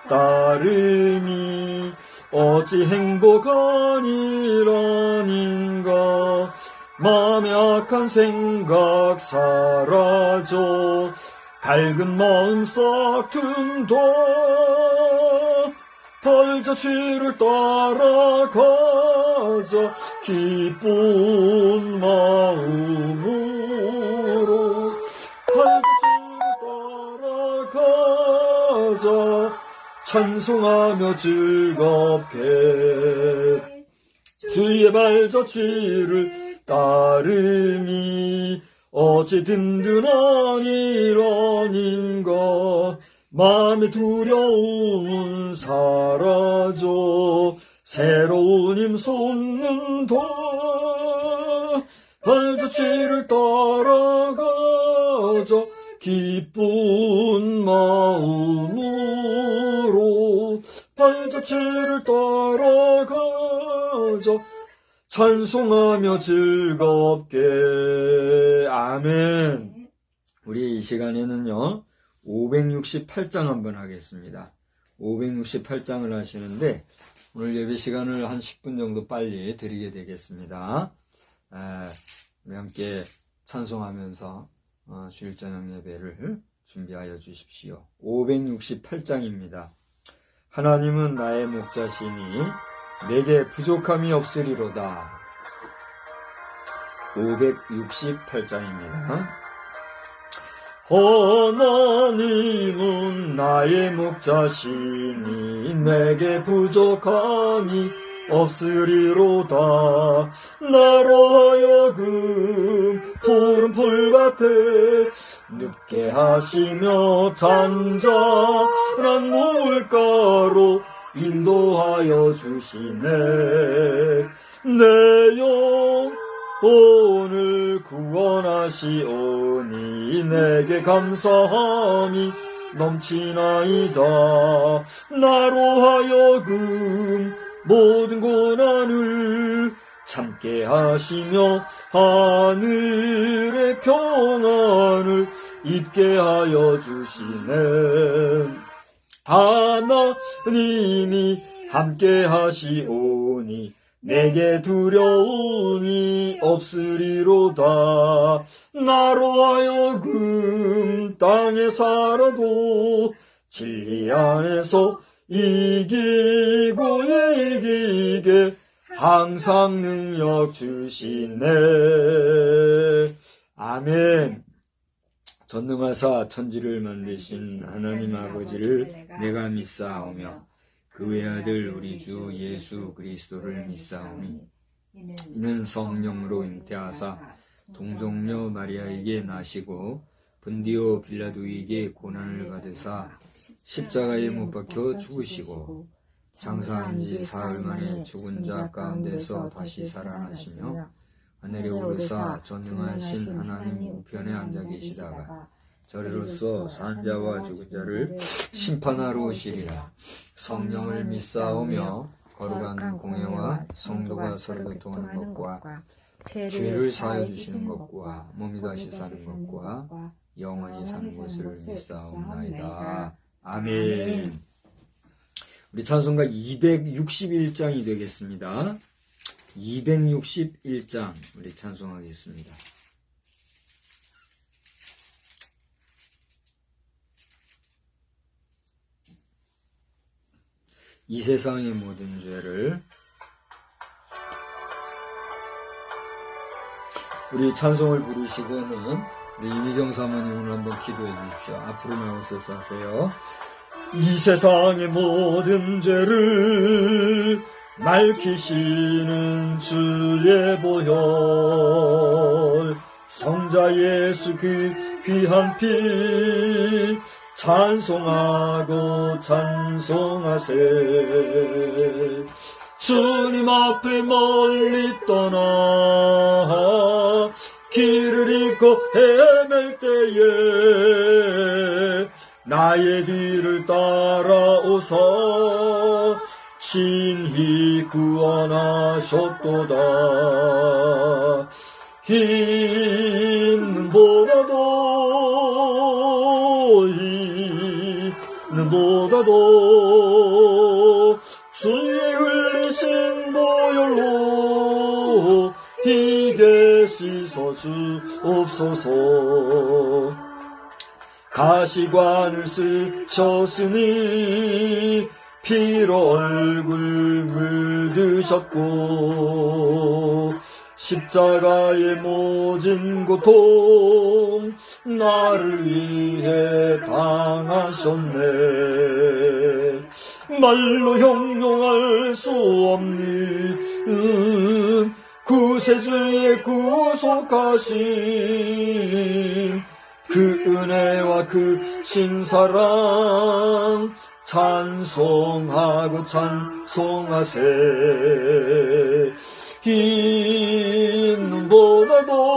따르니 어찌 행복한 일아닌가. 마음의 악한 생각 사라져 밝은 마음 싹 튼다. 팔자 주를 따라가자 기쁜 마음으로. 팔자 주를 따라가자 찬송하며 즐겁게. 주의 발자 주를 따름이 어찌 든든한 일 아닌가. 마음의 두려움은 사라져 새로운 힘 솟는다. 발자취를 따라가자 기쁜 마음으로. 발자취를 따라가자 찬송하며 즐겁게. 아멘. 우리 이 시간에는요 568장 한번 하겠습니다. 568장을 하시는데 오늘 예배 시간을 한 10분 정도 빨리 드리게 되겠습니다. 우리 함께 찬송하면서 주일 저녁 예배를 준비하여 주십시오. 568장입니다. 하나님은 나의 목자시니 내게 부족함이 없으리로다. 568장입니다. 하나님은 나의 목자시니 내게 부족함이 없으리로다. 나로 하여금 푸른 풀밭에 눕게 하시며 잔잔한 물가로 인도하여 주시네. 내 영혼을 구원하시오니 내게 감사함이 넘치나이다. 나로 하여금 모든 고난을 참게 하시며 하늘의 평안을 입게 하여 주시네. 하나님이 함께 하시오니 내게 두려움이 없으리로다. 나로 하여금 땅에 살아도 진리 안에서 이기고 이기게 항상 능력 주시네. 아멘. 전능하사 천지를 만드신 하나님 아버지를 내가 믿사오며 그 외아들 우리 주 예수 그리스도를 믿사오니 이는 성령으로 잉태하사 동정녀 마리아에게 나시고 본디오 빌라도에게 고난을 받으사 십자가에 못 박혀 죽으시고 장사한 지 사흘 만에 죽은 자 가운데서 다시 살아나시며 하늘에 오르사 전능하신 하나님 우편에 앉아 계시다가 저리로서 산 자와 죽은 자를 심판하러 오시리라. 성령을 믿사오며 거룩한 공예와 성도가 서로 교통하는 것과 죄를 사하여 주시는 것과 몸이 다시 사는 것과 영원히 사는 것을 믿사옵나이다. 아멘. 우리 찬송가 261장이 되겠습니다. 261장 우리 찬송하겠습니다. 이 세상의 모든 죄를. 우리 찬송을 부르시고는 우리 이미경 사모님을 한번 기도해 주십시오. 앞으로 나오셔서 하세요. 이 세상의 모든 죄를 밝히시는 주의 보혈 성자 예수 그 귀한 피 찬송하고 찬송하세. 주님 앞에 멀리 떠나 길을 잃고 헤맬 때에 나의 뒤를 따라오사 친히 구원하셨도다. 있는 보다도 보다도 주의 흘리신 보혈로 희게 씻어 주옵소서. 가시관을 쓰셨으니 피로 얼굴 물드셨고 십자가의 모진 고통 나를 위해 당하셨네. 말로 형용할 수 없는 구세주의 구속하심 그 은혜와 그 신사랑 찬송하고 찬송하세. 흰 눈보다도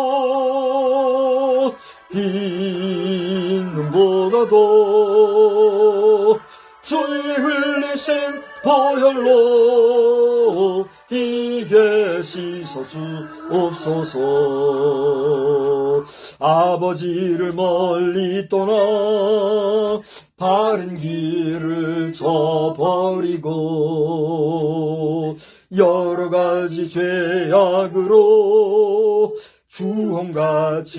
주의 흘리신 보혈로 희게 씻어 주옵소서. 아버지를 멀리 떠나 바른 길을 저버리고 여러 가지 죄악으로 주홍같이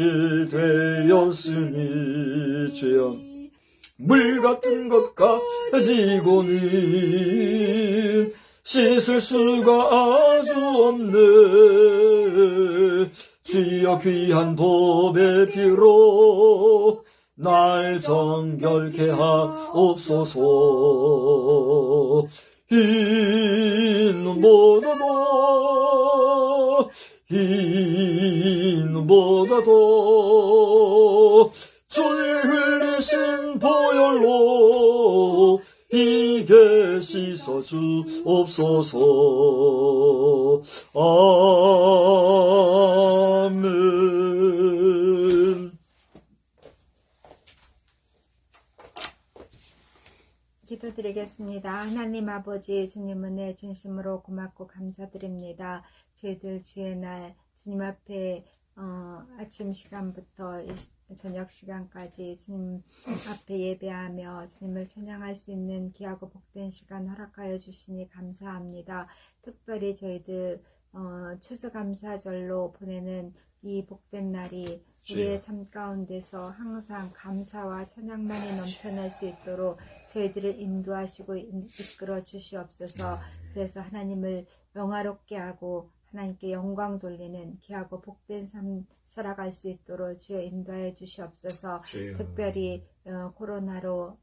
되었으니 죄여 물 같은 것 가지고는 씻을 수가 아주 없네. 주여 귀한 보배 피로 날 정결케 하옵소서. 흰 눈보다도 주의 흘리신 보혈로 희게 씻어 주옵소서. 아멘. 기도드리겠습니다. 하나님 아버지, 주님 은혜 진심으로 고맙고 감사드립니다. 저희들 주의 날 주님 앞에 아침 시간부터 저녁 시간까지 주님 앞에 예배하며 주님을 찬양할 수 있는 귀하고 복된 시간 허락하여 주시니 감사합니다. 특별히 저희들 추수감사절로 보내는 이 복된 날이 우리의 삶 가운데서 항상 감사와 찬양만이 넘쳐날 수 있도록 저희들을 인도하시고 이끌어 주시옵소서. 그래서 하나님을 영화롭게 하고 하나님께 영광 돌리는 귀하고 복된 삶 살아갈 수 있도록 주여 인도하여 주시옵소서. 특별히 코로나로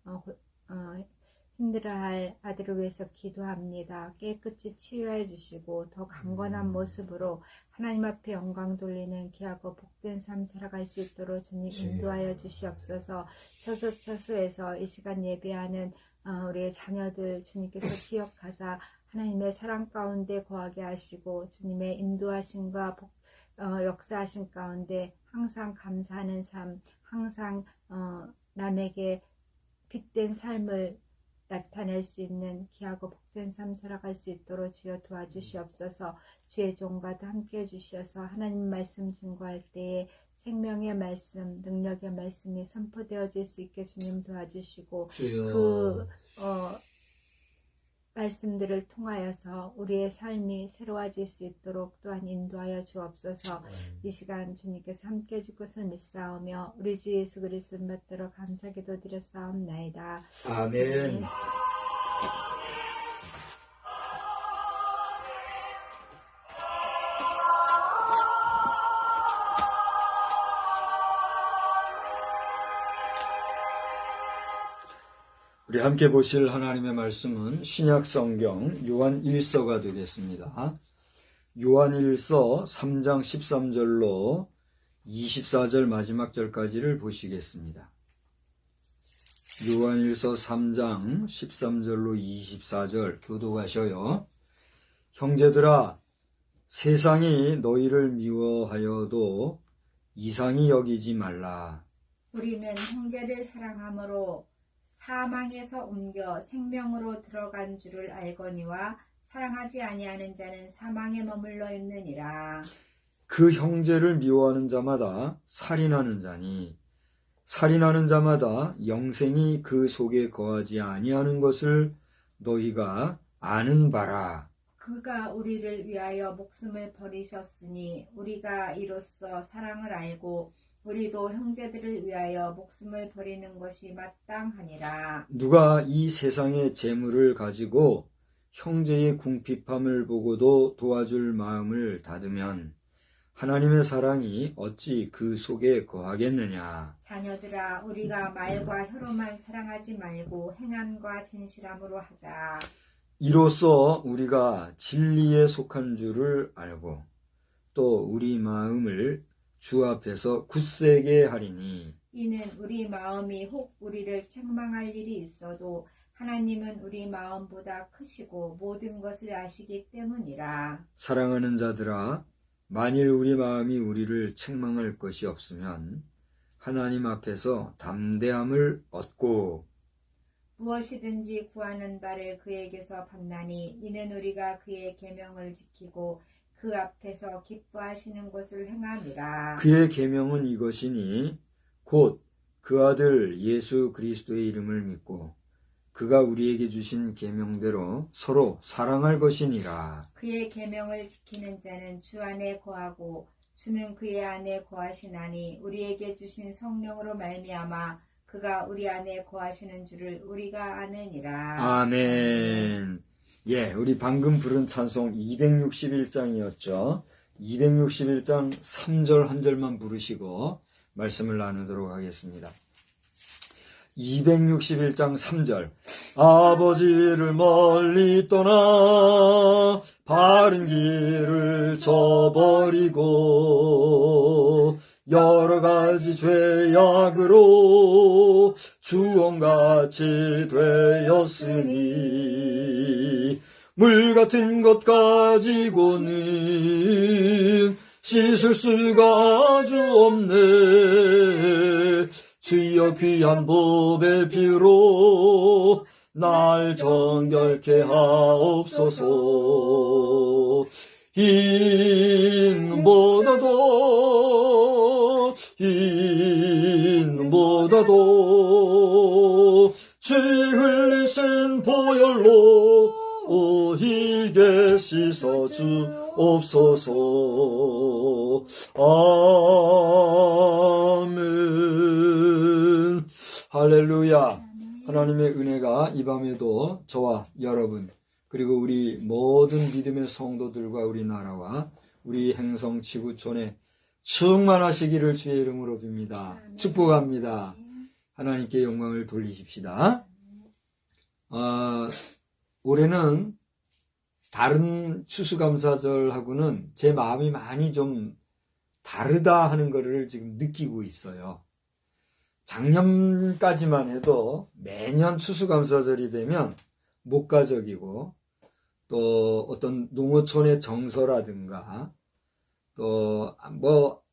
힘들어할 아들을 위해서 기도합니다. 깨끗이 치유해 주시고 더 강건한 모습으로 하나님 앞에 영광 돌리는 귀하고 복된 삶 살아갈 수 있도록 주님 인도하여 주시옵소서. 처소처소에서 이 시간 예배하는 우리의 자녀들 주님께서 기억하사 하나님의 사랑 가운데 거하게 하시고 주님의 인도하심과 역사하심 가운데 항상 감사하는 삶, 항상 남에게 빛된 삶을 나타낼 수 있는 귀하고 복된 삶 살아갈 수 있도록 주여 도와주시옵소서. 주의 종과도 함께 해주셔서 하나님 말씀 증거할 때에 생명의 말씀, 능력의 말씀이 선포되어질 수 있게 주님 도와주시고 그 말씀들을 통하여서 우리의 삶이 새로워질 수 있도록 또한 인도하여 주옵소서. 이 시간 주님께서 함께 해줄 것을 믿사오며 우리 주 예수 그리스도 받들어 감사기도 드렸사옵나이다. 아멘. 우리 함께 보실 하나님의 말씀은 신약성경 요한 1서가 되겠습니다. 요한 1서 3장 13절로 24절 마지막 절까지를 보시겠습니다. 요한 1서 3장 13절로 24절 교독하셔요. 형제들아, 세상이 너희를 미워하여도 이상히 여기지 말라. 우리는 형제를 사랑함으로 사망에서 옮겨 생명으로 들어간 줄을 알거니와 사랑하지 아니하는 자는 사망에 머물러 있느니라. 그 형제를 미워하는 자마다 살인하는 자니 살인하는 자마다 영생이 그 속에 거하지 아니하는 것을 너희가 아는 바라. 그가 우리를 위하여 목숨을 버리셨으니 우리가 이로써 사랑을 알고 우리도 형제들을 위하여 목숨을 버리는 것이 마땅하니라. 누가 이 세상의 재물을 가지고 형제의 궁핍함을 보고도 도와줄 마음을 닫으면 하나님의 사랑이 어찌 그 속에 거하겠느냐. 자녀들아, 우리가 말과 혀로만 사랑하지 말고 행함과 진실함으로 하자. 이로써 우리가 진리에 속한 줄을 알고 또 우리 마음을 주 앞에서 굳세게 하리니 이는 우리 마음이 혹 우리를 책망할 일이 있어도 하나님은 우리 마음보다 크시고 모든 것을 아시기 때문이라. 사랑하는 자들아, 만일 우리 마음이 우리를 책망할 것이 없으면 하나님 앞에서 담대함을 얻고 무엇이든지 구하는 바를 그에게서 받나니 이는 우리가 그의 계명을 지키고 그 앞에서 기뻐하시는 것을 행함이라. 그의 계명은 이것이니 곧 그 아들 예수 그리스도의 이름을 믿고 그가 우리에게 주신 계명대로 서로 사랑할 것이니라. 그의 계명을 지키는 자는 주 안에 거하고 주는 그의 안에 거하시나니 우리에게 주신 성령으로 말미암아 그가 우리 안에 거하시는 줄을 우리가 아느니라. 아멘. 예, 우리 방금 부른 찬송 261장이었죠. 261장 3절 한 절만 부르시고 말씀을 나누도록 하겠습니다. 261장 3절. 아버지를 멀리 떠나 바른 길을 저버리고 여러 가지 죄악으로 주홍같이 되었으니 물 같은 것 가지고는 씻을 수가 아주 없네. 주여 귀한 보배 피로 날 정결케 하옵소서. 흰보다도 주 흘리신 보혈로 오히게 씻어 주옵소서. 아멘. 할렐루야. 하나님의 은혜가 이 밤에도 저와 여러분 그리고 우리 모든 믿음의 성도들과 우리나라와 우리 행성 지구촌에 충만하시기를 주의 이름으로 빕니다. 축복합니다. 하나님께 영광을 돌리십시다. 올해는 다른 추수감사절하고는 제 마음이 많이 좀 다르다 하는 것을 지금 느끼고 있어요. 작년까지만 해도 매년 추수감사절이 되면 목가적이고 또 어떤 농어촌의 정서라든가 또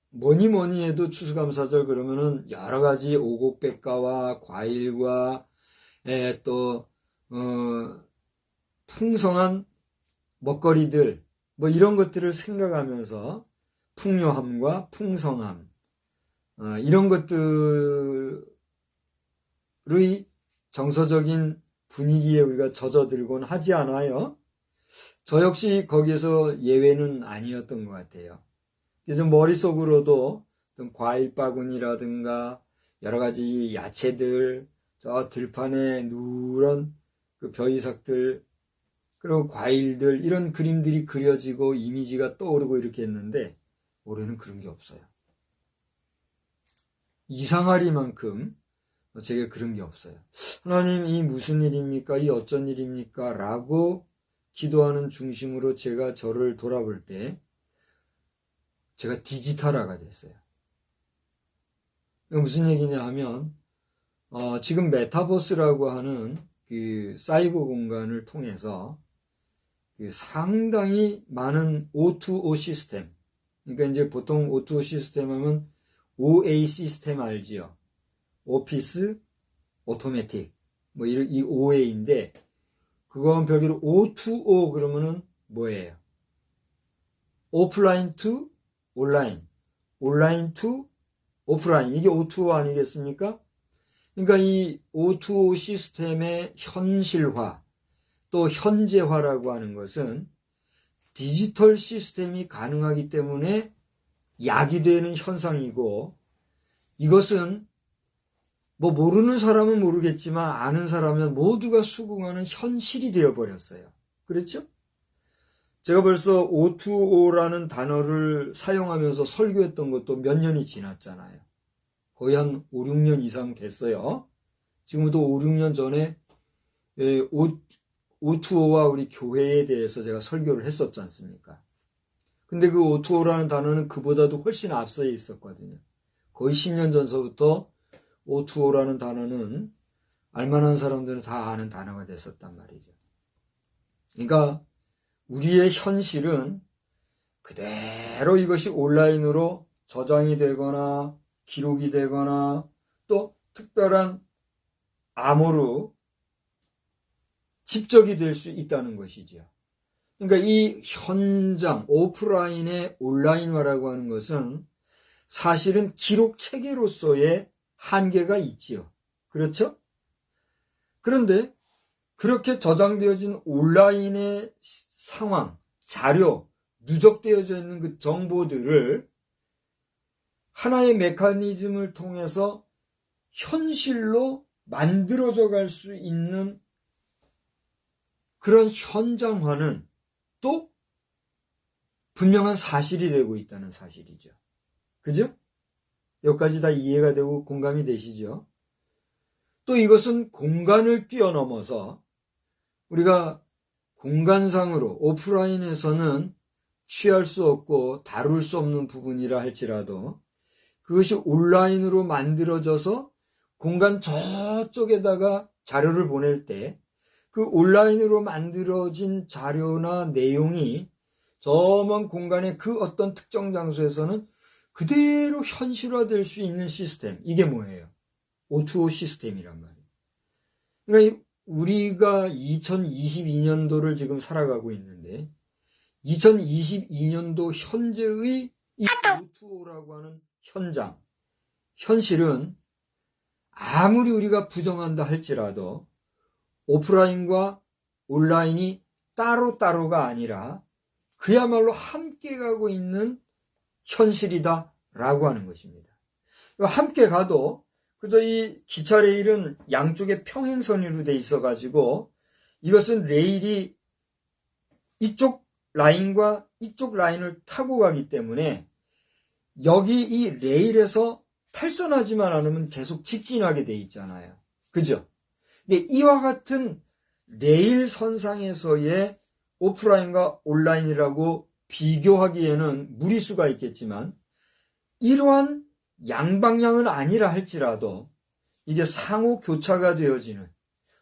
뭐니 해도 추수감사절 그러면은 여러 가지 오곡백과와 과일과 또 풍성한 먹거리들 이런 것들을 생각하면서 풍요함과 풍성함 이런 것들의 정서적인 분위기에 우리가 젖어들곤 하지 않아요? 저 역시 거기에서 예외는 아니었던 것 같아요. 그래서 머릿속으로도 어떤 과일 바구니라든가 여러 가지 야채들, 저 들판에 누런 그 벼이삭들, 그리고 과일들 이런 그림들이 그려지고 이미지가 떠오르고 이렇게 했는데 올해는 그런 게 없어요. 이상하리만큼 제가 그런 게 없어요. 하나님 이 무슨 일입니까? 이 어쩐 일입니까? 라고 기도하는 중심으로 제가 저를 돌아볼 때 제가 디지털화가 됐어요. 무슨 얘기냐 하면 지금 메타버스라고 하는 그 사이버 공간을 통해서 그 상당히 많은 O2O 시스템, 그러니까 이제 보통 O2O 시스템 하면 OA 시스템 알지요? 오피스, 오토매틱, 이 OA인데, 그거는 별개로 O2O 그러면은 뭐예요? 오프라인 투 온라인, 온라인 투 오프라인, 이게 O2O 아니겠습니까? 그러니까 이 O2O 시스템의 현실화, 또 현재화라고 하는 것은 디지털 시스템이 가능하기 때문에 야기되는 현상이고, 이것은 뭐 모르는 사람은 모르겠지만 아는 사람은 모두가 수긍하는 현실이 되어버렸어요. 그렇죠? 제가 벌써 O2O라는 단어를 사용하면서 설교했던 것도 몇 년이 지났잖아요. 거의 한 5, 6년 이상 됐어요. 지금부터 5, 6년 전에 O2O와 우리 교회에 대해서 제가 설교를 했었지 않습니까? 근데 그 O2O라는 단어는 그보다도 훨씬 앞서 있었거든요. 거의 10년 전서부터 O2O라는 단어는 알만한 사람들은 다 아는 단어가 됐었단 말이죠. 그러니까 우리의 현실은 그대로 이것이 온라인으로 저장이 되거나 기록이 되거나 또 특별한 암호로 집적이 될 수 있다는 것이죠. 그러니까 이 현장, 오프라인의 온라인화라고 하는 것은 사실은 기록 체계로서의 한계가 있지요. 그렇죠? 그런데 그렇게 저장되어진 온라인의 상황, 자료, 누적되어져 있는 그 정보들을 하나의 메커니즘을 통해서 현실로 만들어져 갈 수 있는 그런 현장화는 또 분명한 사실이 되고 있다는 사실이죠. 그죠? 여기까지 다 이해가 되고 공감이 되시죠? 또 이것은 공간을 뛰어넘어서 우리가 공간상으로 오프라인에서는 취할 수 없고 다룰 수 없는 부분이라 할지라도 그것이 온라인으로 만들어져서 공간 저쪽에다가 자료를 보낼 때 그 온라인으로 만들어진 자료나 내용이 저 먼 공간의 그 어떤 특정 장소에서는 그대로 현실화될 수 있는 시스템, 이게 뭐예요? O2O 시스템이란 말이에요. 그러니까 우리가 2022년도를 지금 살아가고 있는데 2022년도 현재의 이 O2O라고 하는 현장, 현실은 아무리 우리가 부정한다 할지라도 오프라인과 온라인이 따로따로가 아니라 그야말로 함께 가고 있는 현실이다라고 하는 것입니다. 함께 가도 그저 이 기차 레일은 양쪽에 평행선으로 돼 있어가지고 이것은 레일이 이쪽 라인과 이쪽 라인을 타고 가기 때문에 여기 이 레일에서 탈선하지만 않으면 계속 직진하게 돼 있잖아요. 그죠? 근데 이와 같은 레일 선상에서의 오프라인과 온라인이라고 비교하기에는 무리수가 있겠지만 이러한 양방향은 아니라 할지라도 이게 상호 교차가 되어지는,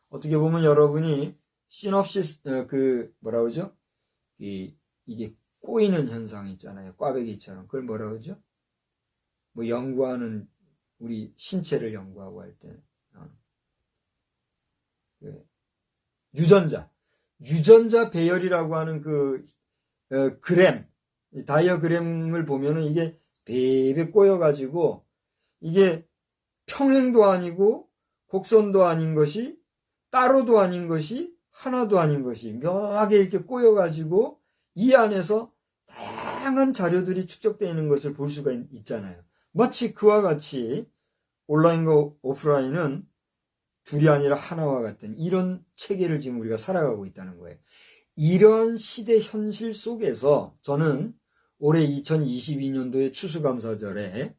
어떻게 보면 여러분이 시놉시스 뭐라 그러죠? 이게 꼬이는 현상 있잖아요. 꽈배기처럼. 그걸 뭐라 그러죠? 뭐 연구하는, 우리 신체를 연구하고 할 때 유전자 배열이라고 하는 그램, 다이어그램을 보면은 이게 베베 꼬여가지고 이게 평행도 아니고 곡선도 아닌 것이 따로도 아닌 것이 하나도 아닌 것이 묘하게 이렇게 꼬여가지고 이 안에서 다양한 자료들이 축적되어 있는 것을 볼 수가 있잖아요. 마치 그와 같이 온라인과 오프라인은 둘이 아니라 하나와 같은 이런 체계를 지금 우리가 살아가고 있다는 거예요. 이러한 시대 현실 속에서 저는 올해 2022년도의 추수감사절에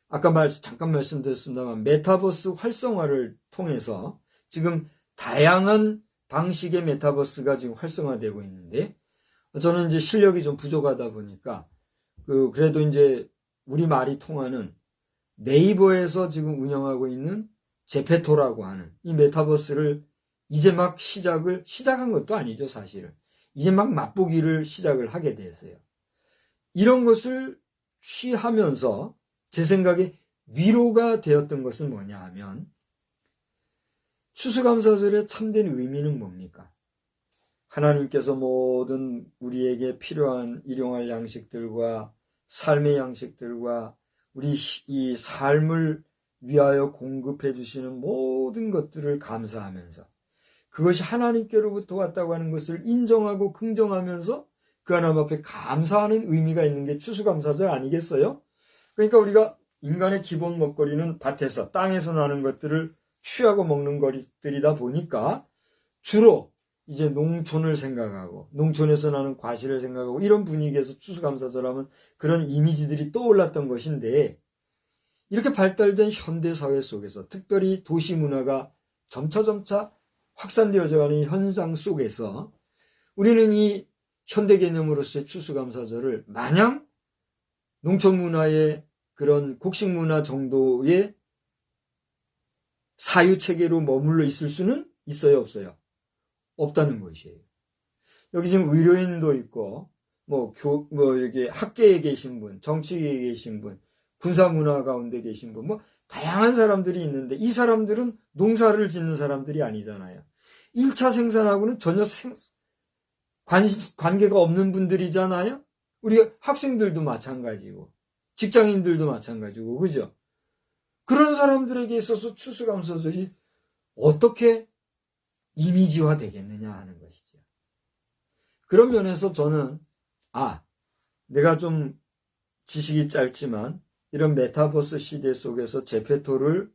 아까 잠깐 말씀드렸습니다만 메타버스 활성화를 통해서 지금 다양한 방식의 메타버스가 지금 활성화되고 있는데 저는 이제 실력이 좀 부족하다 보니까 그래도 이제 우리 말이 통하는 네이버에서 지금 운영하고 있는 제페토라고 하는 이 메타버스를 이제 막 시작한 것도 아니죠, 사실은. 이제 막 맛보기를 시작을 하게 됐어요. 이런 것을 취하면서 제 생각에 위로가 되었던 것은 뭐냐 하면 추수감사절의 참된 의미는 뭡니까? 하나님께서 모든 우리에게 필요한 일용할 양식들과 삶의 양식들과 우리 이 삶을 위하여 공급해 주시는 모든 것들을 감사하면서 그것이 하나님께로부터 왔다고 하는 것을 인정하고 긍정하면서 그 하나님 앞에 감사하는 의미가 있는 게 추수감사절 아니겠어요? 그러니까 우리가 인간의 기본 먹거리는 밭에서 땅에서 나는 것들을 취하고 먹는 것들이다 보니까 주로 이제 농촌을 생각하고 농촌에서 나는 과실을 생각하고 이런 분위기에서 추수감사절 하면 그런 이미지들이 떠올랐던 것인데 이렇게 발달된 현대사회 속에서 특별히 도시 문화가 점차 확산되어져 가는 현상 속에서 우리는 이 현대 개념으로서의 추수감사절을 마냥 농촌 문화의 그런 곡식 문화 정도의 사유체계로 머물러 있을 수는 있어요, 없어요? 없다는 것이에요. 여기 지금 의료인도 있고, 여기 학계에 계신 분, 정치계에 계신 분, 군사문화 가운데 계신 분, 다양한 사람들이 있는데 이 사람들은 농사를 짓는 사람들이 아니잖아요. 1차 생산하고는 전혀 관계가 없는 분들이잖아요. 우리 학생들도 마찬가지고 직장인들도 마찬가지고 그죠? 그런 사람들에게 있어서 추수감사절이 어떻게 이미지화 되겠느냐 하는 것이죠. 그런 면에서 저는 내가 좀 지식이 짧지만 이런 메타버스 시대 속에서 제페토를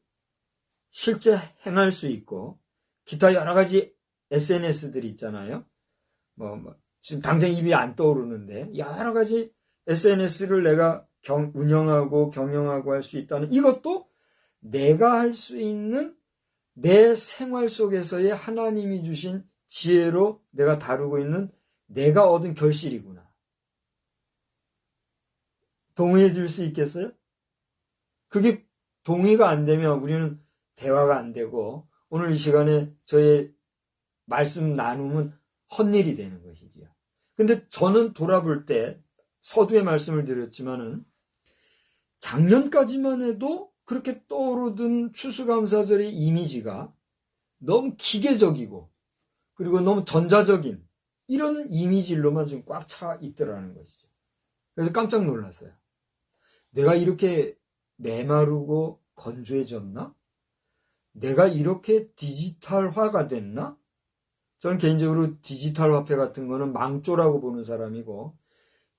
실제 행할 수 있고 기타 여러 가지 SNS들이 있잖아요. 지금 당장 입이 안 떠오르는데 여러 가지 SNS를 내가 운영하고 경영하고 할 수 있다는 이것도 내가 할 수 있는 내 생활 속에서의 하나님이 주신 지혜로 내가 다루고 있는 내가 얻은 결실이구나. 동의해 줄 수 있겠어요? 그게 동의가 안 되면 우리는 대화가 안 되고 오늘 이 시간에 저의 말씀 나눔은 헛일이 되는 것이지요. 근데 저는 돌아볼 때 서두에 말씀을 드렸지만은 작년까지만 해도 그렇게 떠오르던 추수감사절의 이미지가 너무 기계적이고 그리고 너무 전자적인 이런 이미지로만 지금 꽉 차 있더라는 것이죠. 그래서 깜짝 놀랐어요. 내가 이렇게 메마르고 건조해졌나? 내가 이렇게 디지털화가 됐나? 저는 개인적으로 디지털 화폐 같은 거는 망조라고 보는 사람이고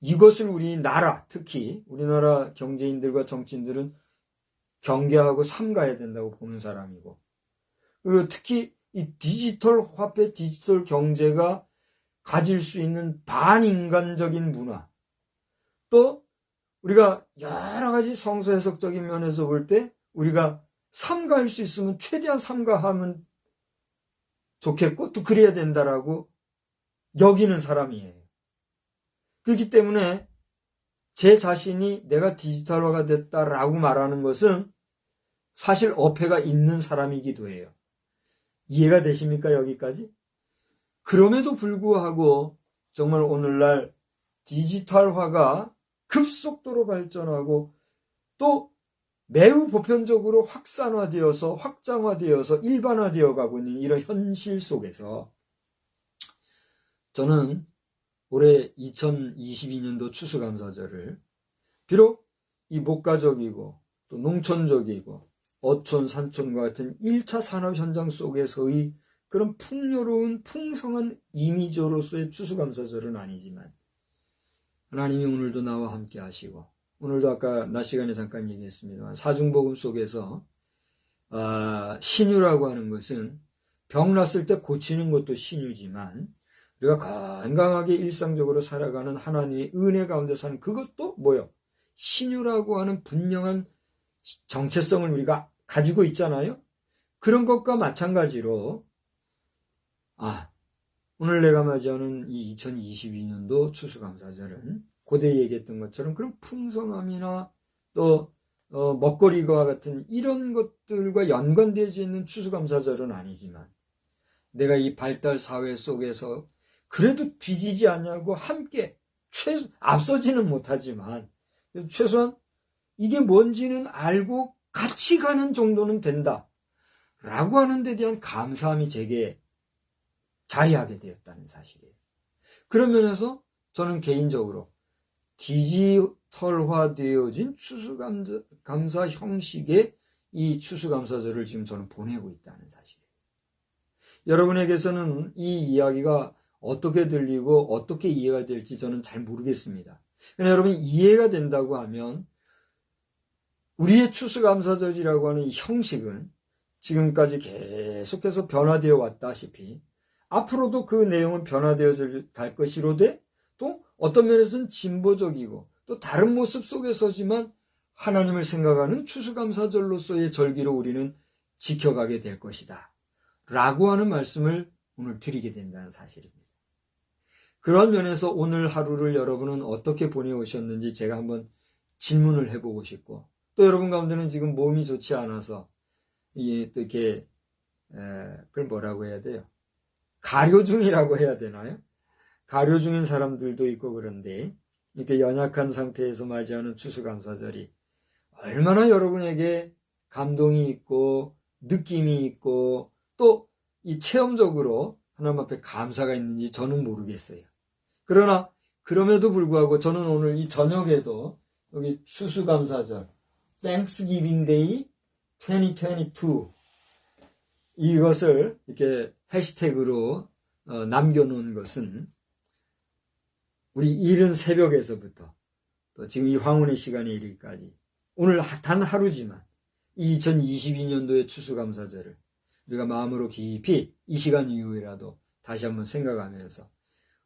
이것을 우리나라 특히 우리나라 경제인들과 정치인들은 경계하고 삼가야 된다고 보는 사람이고 그리고 특히 이 디지털 화폐, 디지털 경제가 가질 수 있는 반인간적인 문화 또 우리가 여러 가지 성서 해석적인 면에서 볼 때 우리가 삼가할 수 있으면 최대한 삼가하면 좋겠고 또 그래야 된다라고 여기는 사람이에요. 그렇기 때문에 제 자신이 내가 디지털화가 됐다라고 말하는 것은 사실 어폐가 있는 사람이기도 해요. 이해가 되십니까? 여기까지? 그럼에도 불구하고 정말 오늘날 디지털화가 급속도로 발전하고 또 매우 보편적으로 확산화되어서 확장화되어서 일반화되어 가고 있는 이런 현실 속에서 저는 올해 2022년도 추수감사절을 비록 이 목가적이고 또 농촌적이고 어촌 산촌과 같은 1차 산업 현장 속에서의 그런 풍요로운 풍성한 이미지로서의 추수감사절은 아니지만 하나님이 오늘도 나와 함께 하시고 오늘도 아까 낮 시간에 잠깐 얘기했습니다만 사중복음 속에서 신유라고 하는 것은 병 났을 때 고치는 것도 신유지만 우리가 건강하게 일상적으로 살아가는 하나님의 은혜 가운데 사는 그것도 뭐요? 신유라고 하는 분명한 정체성을 우리가 가지고 있잖아요. 그런 것과 마찬가지로 오늘 내가 맞이하는 이 2022년도 추수감사절은 고대에 얘기했던 것처럼 그런 풍성함이나 또 먹거리와 같은 이런 것들과 연관되어져 있는 추수감사절은 아니지만 내가 이 발달 사회 속에서 그래도 뒤지지 않냐고 함께 앞서지는 못하지만 최소한 이게 뭔지는 알고 같이 가는 정도는 된다 라고 하는 데 대한 감사함이 제게 자리하게 되었다는 사실이에요. 그런 면에서 저는 개인적으로 디지털화되어진 추수감사 형식의 이 추수감사절을 지금 저는 보내고 있다는 사실이에요. 여러분에게서는 이 이야기가 어떻게 들리고 어떻게 이해가 될지 저는 잘 모르겠습니다. 그러나 여러분 이해가 된다고 하면 우리의 추수감사절이라고 하는 이 형식은 지금까지 계속해서 변화되어 왔다시피 앞으로도 그 내용은 변화되어 갈 것이로되 또 어떤 면에서는 진보적이고 또 다른 모습 속에서지만 하나님을 생각하는 추수감사절로서의 절기로 우리는 지켜가게 될 것이다 라고 하는 말씀을 오늘 드리게 된다는 사실입니다. 그런 면에서 오늘 하루를 여러분은 어떻게 보내오셨는지 제가 한번 질문을 해보고 싶고 또 여러분 가운데는 지금 몸이 좋지 않아서 이렇게 그걸 뭐라고 해야 돼요? 가료 중이라고 해야 되나요? 가료 중인 사람들도 있고 그런데 이렇게 연약한 상태에서 맞이하는 추수감사절이 얼마나 여러분에게 감동이 있고 느낌이 있고 또 이 체험적으로 하나님 앞에 감사가 있는지 저는 모르겠어요. 그러나 그럼에도 불구하고 저는 오늘 이 저녁에도 여기 추수감사절 Thanksgiving Day 2022 이것을 이렇게 해시태그로 남겨놓은 것은 우리 이른 새벽에서부터 또 지금 이 황혼의 시간에 이르기까지 오늘 단 하루지만 2022년도의 추수감사절을 우리가 마음으로 깊이 이 시간 이후에라도 다시 한번 생각하면서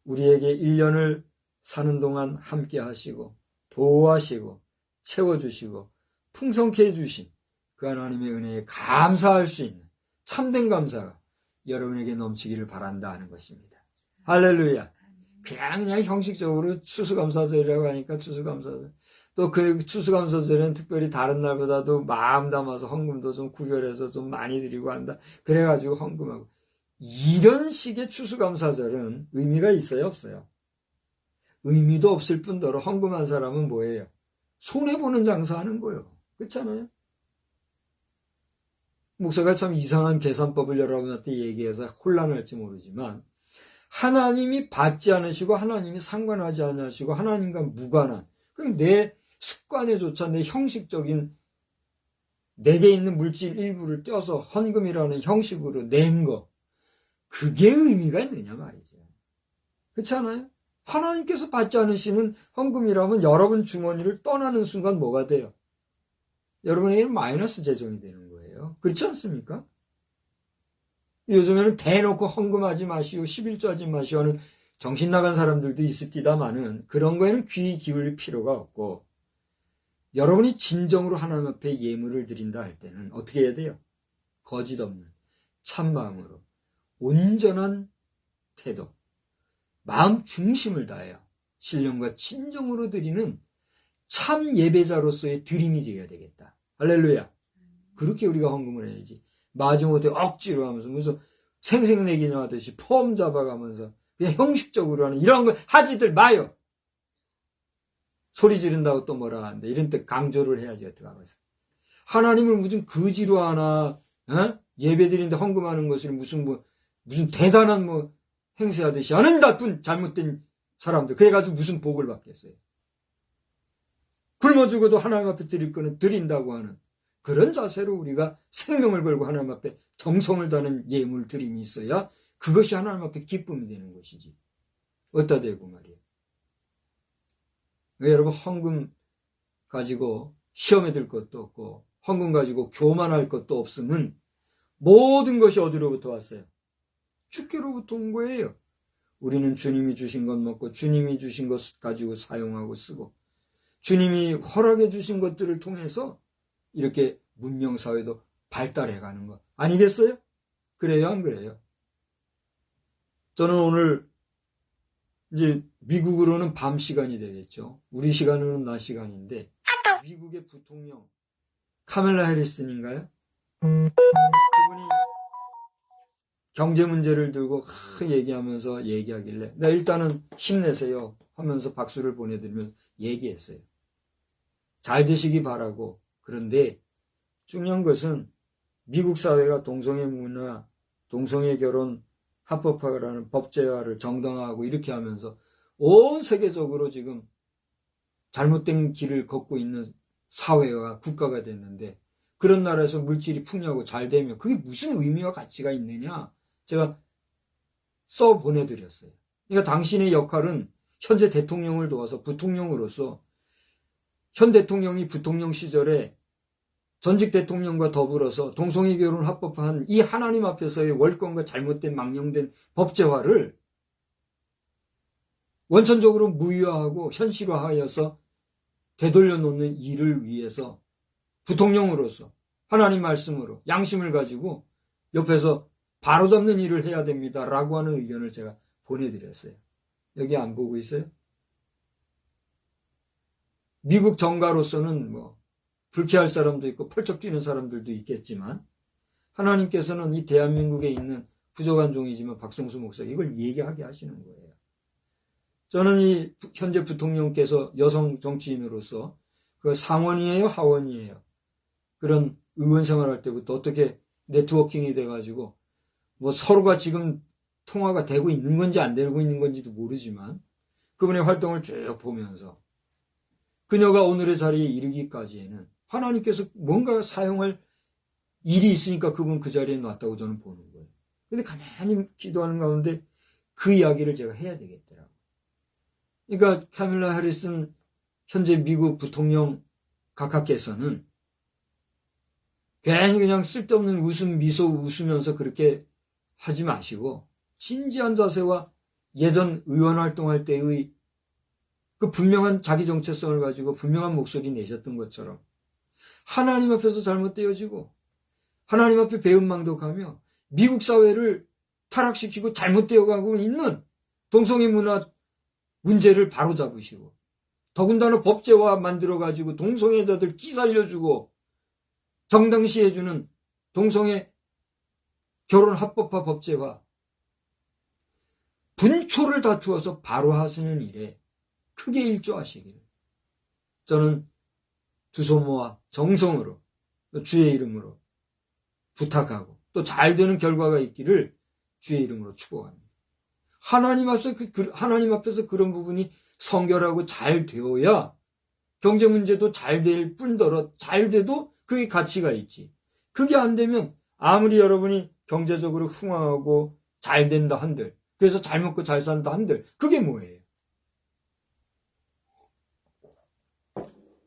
우리에게 1년을 사는 동안 함께 하시고 보호하시고 채워주시고 풍성케 해주신 그 하나님의 은혜에 감사할 수 있는 참된 감사가 여러분에게 넘치기를 바란다 하는 것입니다. 할렐루야. 그냥 형식적으로 추수감사절이라고 하니까 추수감사절. 또 그 추수감사절은 특별히 다른 날보다도 마음 담아서 헌금도 좀 구별해서 좀 많이 드리고 한다. 그래가지고 헌금하고. 이런 식의 추수감사절은 의미가 있어요, 없어요? 의미도 없을 뿐더러 헌금한 사람은 뭐예요? 손해보는 장사하는 거예요. 그렇잖아요? 목사가 참 이상한 계산법을 여러분한테 얘기해서 혼란할지 모르지만 하나님이 받지 않으시고 하나님이 상관하지 않으시고 하나님과 무관한 내 습관에조차 내 형식적인 내게 있는 물질 일부를 떼어서 헌금이라는 형식으로 낸 거 그게 의미가 있느냐 말이죠. 그렇지 않아요? 하나님께서 받지 않으시는 헌금이라면 여러분 주머니를 떠나는 순간 뭐가 돼요? 여러분에게는 마이너스 재정이 되는 거예요. 그렇지 않습니까? 요즘에는 대놓고 헌금하지 마시오, 11조 하지 마시오 하는 정신 나간 사람들도 있습니다만은 그런 거에는 귀 기울일 필요가 없고 여러분이 진정으로 하나님 앞에 예물을 드린다 할 때는 어떻게 해야 돼요? 거짓 없는 참마음으로 온전한 태도, 마음 중심을 다해요. 신령과 진정으로 드리는 참 예배자로서의 드림이 되어야 되겠다. 할렐루야. 그렇게 우리가 헌금을 해야지. 마지못해 억지로 하면서 무슨 생색내기나 하듯이 폼 잡아가면서 그냥 형식적으로 하는 이런 걸 하지들 마요. 소리 지른다고 또 뭐라 하는데 이런 때 강조를 해야지 어떡하겠어. 하나님을 무슨 거지로 하나 예배 드리는데 헌금하는 것을 무슨 대단한 행세하듯이 하는 나쁜 잘못된 사람들 그래가지고 무슨 복을 받겠어요. 굶어 죽어도 하나님 앞에 드릴 거는 드린다고 하는 그런 자세로 우리가 생명을 걸고 하나님 앞에 정성을 다하는 예물 드림이 있어야 그것이 하나님 앞에 기쁨이 되는 것이지. 어디다 대고 말이에요. 여러분 헌금 가지고 시험에 들 것도 없고 헌금 가지고 교만할 것도 없으면 모든 것이 어디로부터 왔어요? 주께로부터 온 거예요. 우리는 주님이 주신 것 먹고 주님이 주신 것 가지고 사용하고 쓰고 주님이 허락해 주신 것들을 통해서 이렇게 문명사회도 발달해가는 것 아니겠어요? 그래요 안 그래요? 저는 오늘 이제 미국으로는 밤 시간이 되겠죠. 우리 시간으로는 낮 시간인데 미국의 부통령 카멜라 해리슨인가요? 그분이 경제 문제를 들고 얘기하길래 나 일단은 힘내세요 하면서 박수를 보내드리면서 얘기했어요. 잘 되시기 바라고. 그런데 중요한 것은 미국 사회가 동성애 문화, 동성애 결혼 합법화라는 법제화를 정당화하고 이렇게 하면서 온 세계적으로 지금 잘못된 길을 걷고 있는 사회와 국가가 됐는데 그런 나라에서 물질이 풍요하고 잘 되면 그게 무슨 의미와 가치가 있느냐 제가 써 보내드렸어요. 그러니까 당신의 역할은 현재 대통령을 도와서 부통령으로서 현 대통령이 부통령 시절에 전직 대통령과 더불어서 동성애 결혼을 합법화한 이 하나님 앞에서의 월권과 잘못된 망령된 법제화를 원천적으로 무효화하고 현실화하여서 되돌려 놓는 일을 위해서 부통령으로서 하나님 말씀으로 양심을 가지고 옆에서 바로잡는 일을 해야 됩니다. 라고 하는 의견을 제가 보내드렸어요. 여기 안 보고 있어요? 미국 정가로서는 뭐 불쾌할 사람도 있고 펄쩍 뛰는 사람들도 있겠지만 하나님께서는 이 대한민국에 있는 부족한 종이지만 박성수 목사 이걸 얘기하게 하시는 거예요. 저는 이 현재 부통령께서 여성 정치인으로서 그 상원이에요, 하원이에요. 그런 의원 생활할 때부터 어떻게 네트워킹이 돼가지고 뭐 서로가 지금 통화가 되고 있는 건지 안 되고 있는 건지도 모르지만 그분의 활동을 쭉 보면서 그녀가 오늘의 자리에 이르기까지에는 하나님께서 뭔가 사용할 일이 있으니까 그분 그 자리에 놨다고 저는 보는 거예요. 근데 가만히 기도하는 가운데 그 이야기를 제가 해야 되겠더라고요. 그러니까 카밀라 해리슨 현재 미국 부통령 각하께서는 괜히 그냥 쓸데없는 웃음 미소 웃으면서 그렇게 하지 마시고 진지한 자세와 예전 의원 활동할 때의 그 분명한 자기 정체성을 가지고 분명한 목소리 내셨던 것처럼 하나님 앞에서 잘못되어지고 하나님 앞에 배은망덕하며 미국 사회를 타락시키고 잘못되어가고 있는 동성애 문화 문제를 바로잡으시고 더군다나 법제화 만들어가지고 동성애자들 끼살려주고 정당시해주는 동성애 결혼 합법화 법제화 분초를 다투어서 바로 하시는 일에 크게 일조하시기를 저는 두 손 모아 정성으로 주의 이름으로 부탁하고 또 잘 되는 결과가 있기를 주의 이름으로 축복합니다. 하나님 앞에서 그런 부분이 성결하고 잘 되어야 경제 문제도 잘 될 뿐더러 잘 돼도 그게 가치가 있지. 그게 안 되면 아무리 여러분이 경제적으로 흥황하고 잘 된다 한들 그래서 잘 먹고 잘 산다 한들 그게 뭐예요?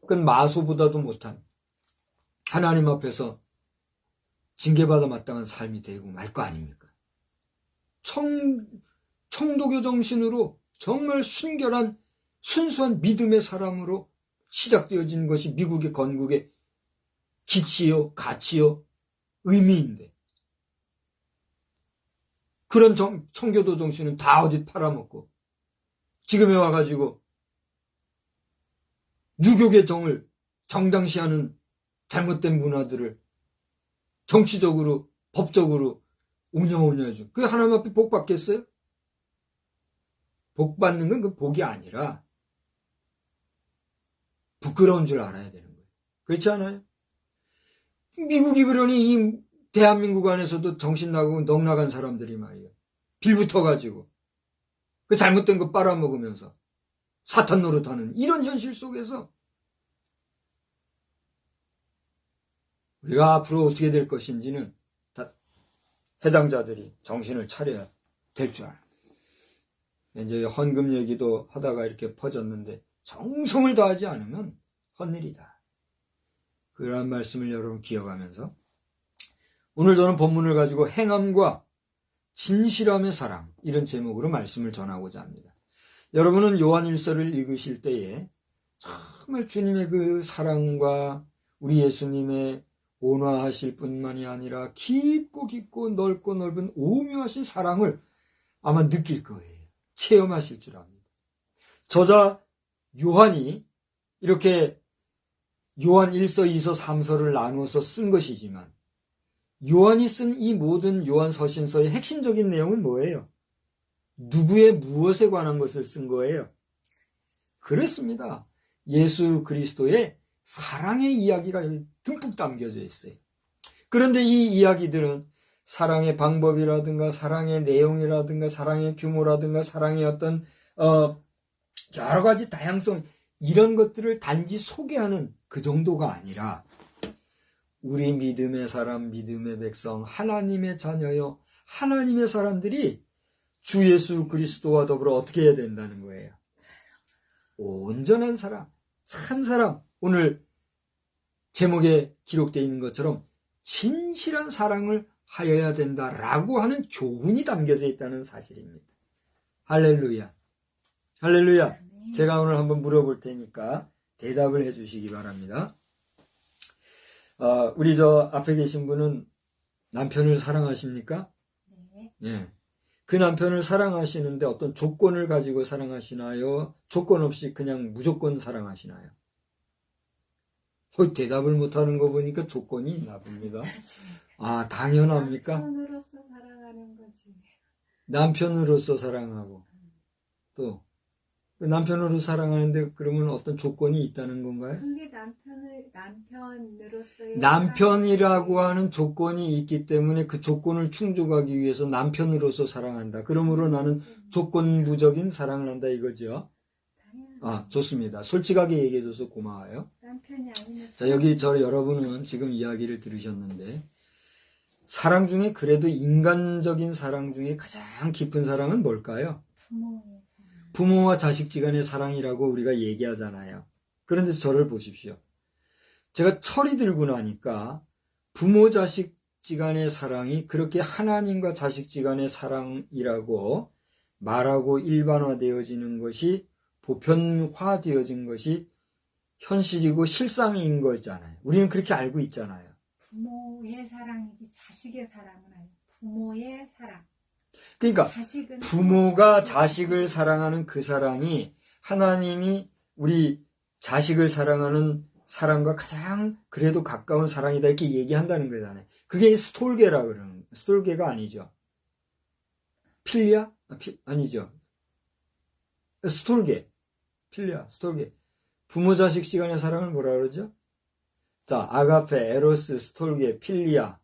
그건 마소보다도 못한 하나님 앞에서 징계받아 마땅한 삶이 되고 말 거 아닙니까? 청도교 정신으로 정말 순결한 순수한 믿음의 사람으로 시작되어진 것이 미국의 건국의 기치요 가치요 의미인데 그런 청교도 정신은 다 어디 팔아먹고 지금에 와가지고 유교계 정을 정당시하는 잘못된 문화들을 정치적으로 법적으로 옹냐옹냐해줘. 그게 하나님 앞에 복 받겠어요? 복 받는 건 그 복이 아니라 부끄러운 줄 알아야 되는 거예요. 그렇지 않아요? 미국이 그러니 이 대한민국 안에서도 정신 나가고 넉나간 사람들이 말이에요. 빌붙어가지고 그 잘못된 거 빨아먹으면서 사탄 노릇하는 이런 현실 속에서 우리가 앞으로 어떻게 될 것인지는 다 해당자들이 정신을 차려야 될 줄 알아요. 이제 헌금 얘기도 하다가 이렇게 퍼졌는데 정성을 다하지 않으면 헛일이다. 그런 말씀을 여러분 기억하면서 오늘 저는 본문을 가지고 행함과 진실함의 사랑 이런 제목으로 말씀을 전하고자 합니다. 여러분은 요한일서를 읽으실 때에 정말 주님의 그 사랑과 우리 예수님의 온화하실 뿐만이 아니라 깊고 깊고 넓고 넓은 오묘하신 사랑을 아마 느낄 거예요. 체험하실 줄 압니다. 저자 요한이 이렇게 요한 1서, 2서, 3서를 나누어서 쓴 것이지만 요한이 쓴 이 모든 요한 서신서의 핵심적인 내용은 뭐예요? 누구의 무엇에 관한 것을 쓴 거예요? 그렇습니다. 예수 그리스도의 사랑의 이야기가 여기 듬뿍 담겨져 있어요. 그런데 이 이야기들은 사랑의 방법이라든가 사랑의 내용이라든가 사랑의 규모라든가 사랑의 어떤 여러 가지 다양성 이런 것들을 단지 소개하는 그 정도가 아니라 우리 믿음의 사람, 믿음의 백성, 하나님의 자녀여, 하나님의 사람들이 주 예수 그리스도와 더불어 어떻게 해야 된다는 거예요? 온전한 사랑, 참 사랑, 오늘 제목에 기록되어 있는 것처럼 진실한 사랑을 하여야 된다라고 하는 교훈이 담겨져 있다는 사실입니다. 할렐루야. 할렐루야. 제가 오늘 한번 물어볼 테니까 대답을 해 주시기 바랍니다. 우리 저 앞에 계신 분은 남편을 사랑하십니까? 네. 예. 그 남편을 사랑하시는데 어떤 조건을 가지고 사랑하시나요? 조건 없이 그냥 무조건 사랑하시나요? 대답을 못하는 거 보니까 조건이 있나 봅니다. 아, 당연합니까? 남편으로서 사랑하는 거지. 남편으로서 사랑하고 또 그 남편으로 사랑하는데 그러면 어떤 조건이 있다는 건가요? 그게 남편으로서의 남편이라고 하는 조건이 있기 때문에 그 조건을 충족하기 위해서 남편으로서 사랑한다. 그러므로 나는 조건부적인 사랑을 한다 이거죠. 아, 좋습니다. 솔직하게 얘기해줘서 고마워요. 남편이 아니면 자, 여기 여러분은 지금 이야기를 들으셨는데 사랑 중에 그래도 인간적인 사랑 중에 가장 깊은 사랑은 뭘까요? 부모와 자식지간의 사랑이라고 우리가 얘기하잖아요. 그런데 저를 보십시오. 제가 철이 들고 나니까 부모 자식지간의 사랑이 그렇게 하나님과 자식지간의 사랑이라고 말하고 일반화되어지는 것이 보편화되어진 것이 현실이고 실상인 거잖아요. 우리는 그렇게 알고 있잖아요. 부모의 사랑이지 자식의 사랑은 아니에요. 부모의 사랑. 그러니까 부모가 자식을 사랑하는 그 사랑이 하나님이 우리 자식을 사랑하는 사랑과 가장 그래도 가까운 사랑이다 이렇게 얘기한다는 거잖아요. 그게 스톨게라 그러는 스톨게가 아니죠. 필리아? 아니죠. 스톨게. 필리아, 스톨게. 부모 자식 시간의 사랑을 뭐라 그러죠? 자, 아가페, 에로스, 스톨게, 필리아.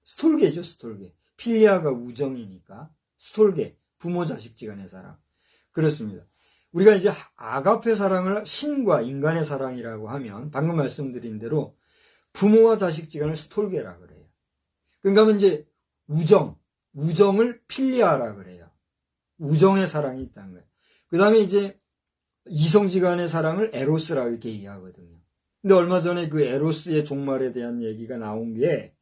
스톨게죠, 스톨게. 필리아가 우정이니까 스톨게, 부모 자식지간의 사랑. 그렇습니다. 우리가 이제 아가페 사랑을 신과 인간의 사랑이라고 하면 방금 말씀드린 대로 부모와 자식지간을 스톨게라 그래요. 그러니까 이제 우정을 필리아라 그래요. 우정의 사랑이 있다는 거예요. 그 다음에 이제 이성지간의 사랑을 에로스라고 이렇게 얘기하거든요. 근데 얼마 전에 그 에로스의 종말에 대한 얘기가 나온 게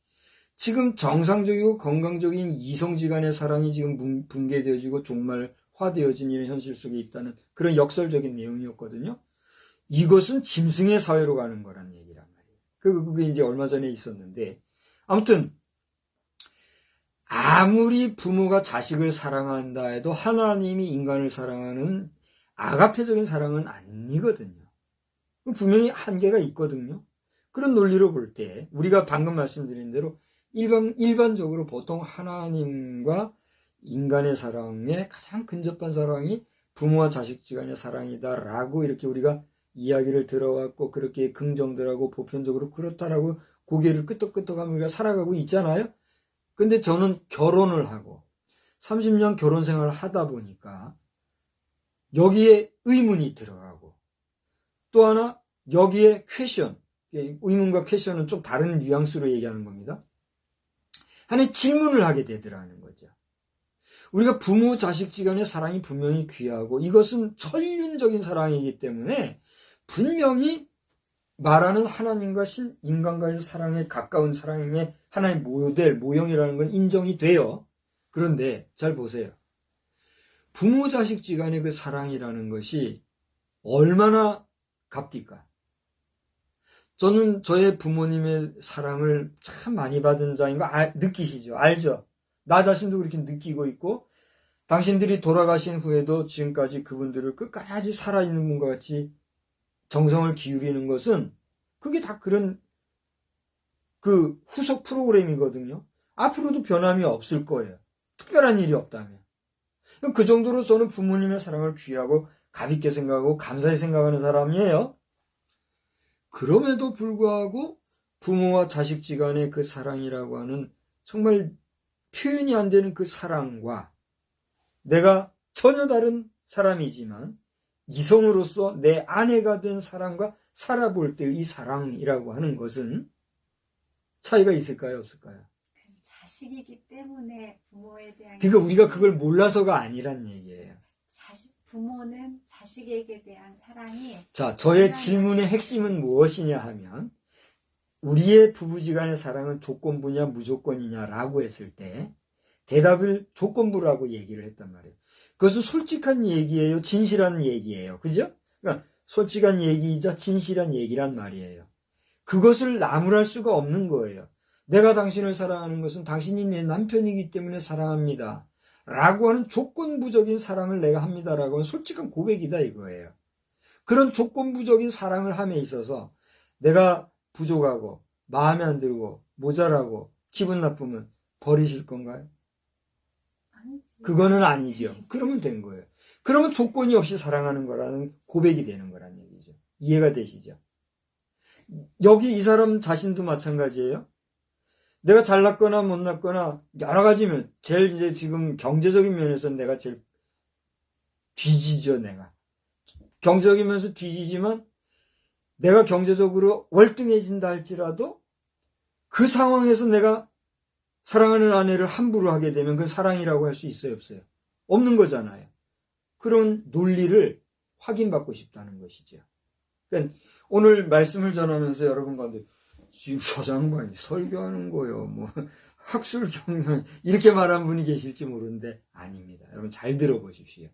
지금 정상적이고 건강적인 이성지간의 사랑이 지금 붕괴되어지고 종말화되어진 이런 현실 속에 있다는 그런 역설적인 내용이었거든요. 이것은 짐승의 사회로 가는 거란 얘기란 말이에요. 그게 이제 얼마 전에 있었는데 아무튼 아무리 부모가 자식을 사랑한다 해도 하나님이 인간을 사랑하는 아가페적인 사랑은 아니거든요. 분명히 한계가 있거든요. 그런 논리로 볼 때 우리가 방금 말씀드린 대로 일반적으로 보통 하나님과 인간의 사랑에 가장 근접한 사랑이 부모와 자식지간의 사랑이다라고 이렇게 우리가 이야기를 들어왔고 그렇게 긍정들하고 보편적으로 그렇다라고 고개를 끄덕끄덕하며 우리가 살아가고 있잖아요. 근데 저는 결혼을 하고 30년 결혼 생활을 하다 보니까 여기에 의문이 들어가고 또 하나 여기에 퀘션, 의문과 퀘션은 좀 다른 뉘앙스로 얘기하는 겁니다. 하나의 질문을 하게 되더라는 거죠. 우리가 부모 자식지간의 사랑이 분명히 귀하고 이것은 천륜적인 사랑이기 때문에 분명히 말하는 하나님과 인간과의 사랑에 가까운 사랑의 하나의 모델, 모형이라는 건 인정이 돼요. 그런데 잘 보세요. 부모 자식지간의 그 사랑이라는 것이 얼마나 값딜까? 저는 저의 부모님의 사랑을 참 많이 받은 자인 거 느끼시죠? 알죠? 나 자신도 그렇게 느끼고 있고 당신들이 돌아가신 후에도 지금까지 그분들을 끝까지 살아있는 분과 같이 정성을 기울이는 것은 그게 다 그런 그 후속 프로그램이거든요. 앞으로도 변함이 없을 거예요. 특별한 일이 없다면. 그 정도로 저는 부모님의 사랑을 귀하고 가볍게 생각하고 감사히 생각하는 사람이에요. 그럼에도 불구하고 부모와 자식지간의 그 사랑이라고 하는 정말 표현이 안 되는 그 사랑과 내가 전혀 다른 사람이지만 이성으로서 내 아내가 된 사람과 살아볼 때 이 사랑이라고 하는 것은 차이가 있을까요, 없을까요? 자식이기 때문에 부모에 대한 그러니까 우리가 그걸 몰라서가 아니란 얘기예요. 부모는 자식에게 대한 사랑이 자, 저의 질문의 핵심은 무엇이냐 하면 우리의 부부지간의 사랑은 조건부냐 무조건이냐라고 했을 때 대답을 조건부라고 얘기를 했단 말이에요. 그것은 솔직한 얘기예요, 진실한 얘기예요. 그죠? 그러니까 솔직한 얘기이자 진실한 얘기란 말이에요. 그것을 나무랄 수가 없는 거예요. 내가 당신을 사랑하는 것은 당신이 내 남편이기 때문에 사랑합니다. 라고 하는 조건부적인 사랑을 내가 합니다라고 하는 솔직한 고백이다 이거예요. 그런 조건부적인 사랑을 함에 있어서 내가 부족하고 마음에 안 들고 모자라고 기분 나쁘면 버리실 건가요? 아니지. 그거는 아니죠. 그러면 된 거예요. 그러면 조건이 없이 사랑하는 거라는 고백이 되는 거란 얘기죠. 이해가 되시죠? 여기 이 사람 자신도 마찬가지예요. 내가 잘났거나 못났거나 여러 가지면 제일 이제 지금 경제적인 면에서 내가 제일 뒤지죠, 내가. 경제적인 면에서 뒤지지만 내가 경제적으로 월등해진다 할지라도 그 상황에서 내가 사랑하는 아내를 함부로 하게 되면 그건 사랑이라고 할 수 있어요, 없어요? 없는 거잖아요. 그런 논리를 확인받고 싶다는 것이죠. 그러니까 오늘 말씀을 전하면서 여러분 가운데 지금 저 장관이 설교하는 거요, 뭐 학술 경영 이렇게 말한 분이 계실지 모르는데 아닙니다. 여러분 잘 들어보십시오.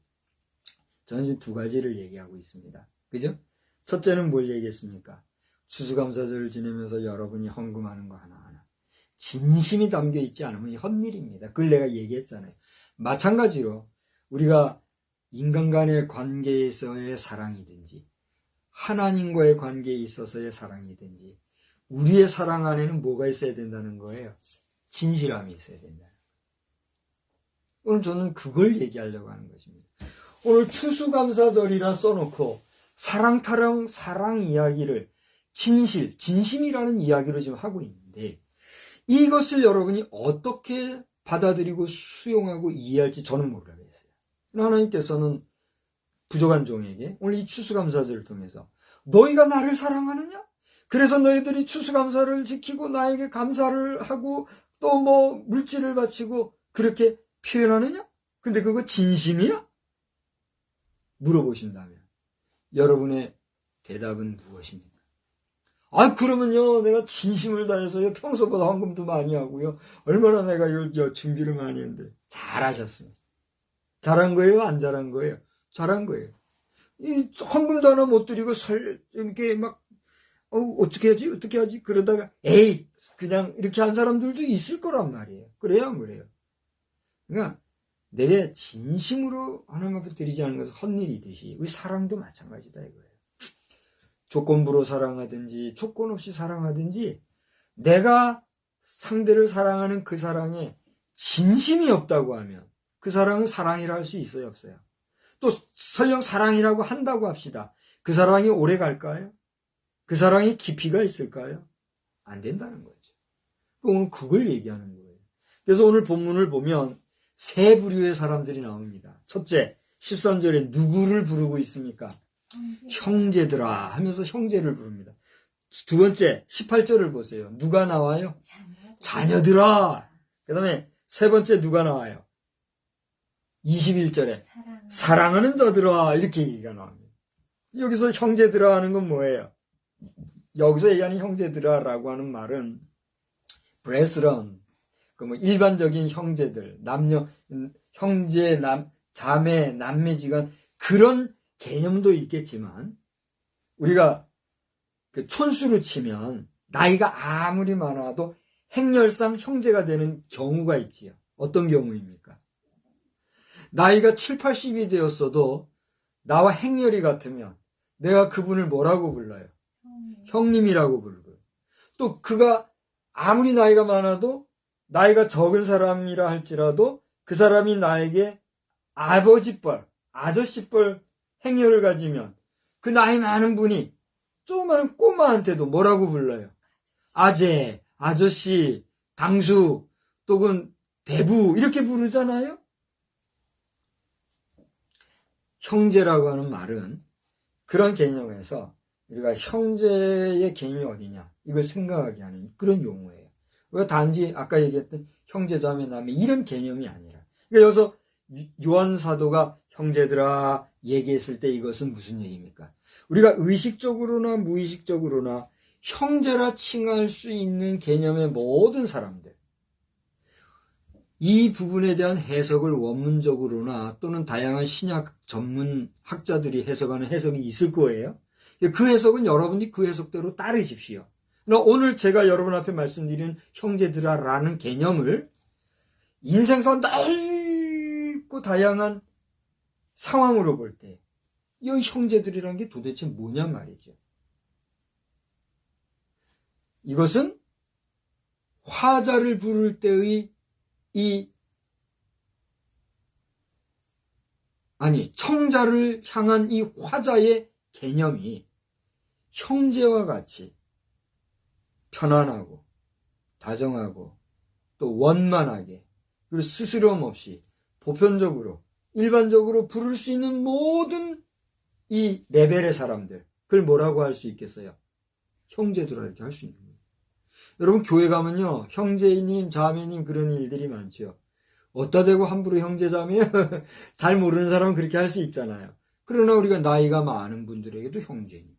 저는 지금 두 가지를 얘기하고 있습니다. 그죠? 첫째는 뭘 얘기했습니까? 추수감사절을 지내면서 여러분이 헌금하는 거 하나하나 진심이 담겨 있지 않으면 헛일입니다. 그걸 내가 얘기했잖아요. 마찬가지로 우리가 인간 간의 관계에서의 사랑이든지 하나님과의 관계에 있어서의 사랑이든지 우리의 사랑 안에는 뭐가 있어야 된다는 거예요? 진실함이 있어야 된다는 거예요. 오늘 저는 그걸 얘기하려고 하는 것입니다. 오늘 추수감사절이라 써놓고 사랑 타령 사랑 이야기를 진심이라는 이야기로 지금 하고 있는데 이것을 여러분이 어떻게 받아들이고 수용하고 이해할지 저는 모르겠어요. 하나님께서는 부족한 종에게 오늘 이 추수감사절을 통해서 너희가 나를 사랑하느냐? 그래서 너희들이 추수감사를 지키고 나에게 감사를 하고 또 뭐 물질을 바치고 그렇게 표현하느냐? 근데 그거 진심이야? 물어보신다면 여러분의 대답은 무엇입니까? 아, 그러면요, 내가 진심을 다해서요, 평소보다 헌금도 많이 하고요, 얼마나 내가 준비를 많이 했는데, 잘하셨습니다. 잘한 거예요? 안 잘한 거예요? 잘한 거예요. 이 헌금도 하나 못 드리고, 이렇게 막, 어떻게 하지? 어떻게 하지? 그러다가, 에이, 그냥 이렇게 한 사람들도 있을 거란 말이에요. 그래요? 안 그래요? 그러니까, 내게 진심으로 하나님 앞에 드리지 않는 것은 헛일이듯이, 우리 사랑도 마찬가지다 이거예요. 조건부로 사랑하든지 조건 없이 사랑하든지 내가 상대를 사랑하는 그 사랑에 진심이 없다고 하면 그 사랑은 사랑이라 할 수 있어요, 없어요? 또 설령 사랑이라고 한다고 합시다. 그 사랑이 오래 갈까요? 그 사랑이 깊이가 있을까요? 안 된다는 거죠. 오늘 그걸 얘기하는 거예요. 그래서 오늘 본문을 보면 세 부류의 사람들이 나옵니다. 첫째, 13절에 누구를 부르고 있습니까? 형제들아 하면서 형제를 부릅니다. 두 번째 18절을 보세요. 누가 나와요? 자녀들아. 그 다음에 세 번째 누가 나와요? 21절에 사랑하는 자들아 이렇게 얘기가 나옵니다. 여기서 형제들아 하는 건 뭐예요? 여기서 얘기하는 형제들아라고 하는 말은 브레스런 그 뭐 일반적인 형제들 남녀 형제 자매 남매지간 그런 개념도 있겠지만 우리가 그 촌수로 치면 나이가 아무리 많아도 행렬상 형제가 되는 경우가 있지요. 어떤 경우입니까? 나이가 7, 80이 되었어도 나와 행렬이 같으면 내가 그분을 뭐라고 불러요? 형님이라고 부르고요. 또 그가 아무리 나이가 많아도 나이가 적은 사람이라 할지라도 그 사람이 나에게 아버지뻘, 아저씨뻘 행렬을 가지면 그 나이 많은 분이 조그마한 꼬마한테도 뭐라고 불러요? 아재, 아저씨, 당수, 또는 대부 이렇게 부르잖아요. 형제라고 하는 말은 그런 개념에서 우리가 형제의 개념이 어디냐 이걸 생각하게 하는 그런 용어예요. 우리가 단지 아까 얘기했던 형제자매 남매 이런 개념이 아니라 그러니까 여기서 요한 사도가 형제들아 얘기했을 때 이것은 무슨 얘기입니까? 우리가 의식적으로나 무의식적으로나 형제라 칭할 수 있는 개념의 모든 사람들 이 부분에 대한 해석을 원문적으로나 또는 다양한 신약 전문 학자들이 해석하는 해석이 있을 거예요. 그 해석은 여러분이 그 해석대로 따르십시오. 오늘 제가 여러분 앞에 말씀드리는 형제들아라는 개념을 인생사 넓고 다양한 상황으로 볼 때 이 형제들이라는 게 도대체 뭐냐 말이죠. 이것은 화자를 부를 때의 청자를 향한 이 화자의 개념이 형제와 같이 편안하고 다정하고 또 원만하게 그리고 스스럼 없이 보편적으로 일반적으로 부를 수 있는 모든 이 레벨의 사람들 그걸 뭐라고 할 수 있겠어요? 형제들아 이렇게 할 수 있는 거예요. 여러분 교회 가면요 형제님 자매님 그런 일들이 많죠. 어디다 대고 함부로 형제자매요? 잘 모르는 사람은 그렇게 할 수 있잖아요. 그러나 우리가 나이가 많은 분들에게도 형제님,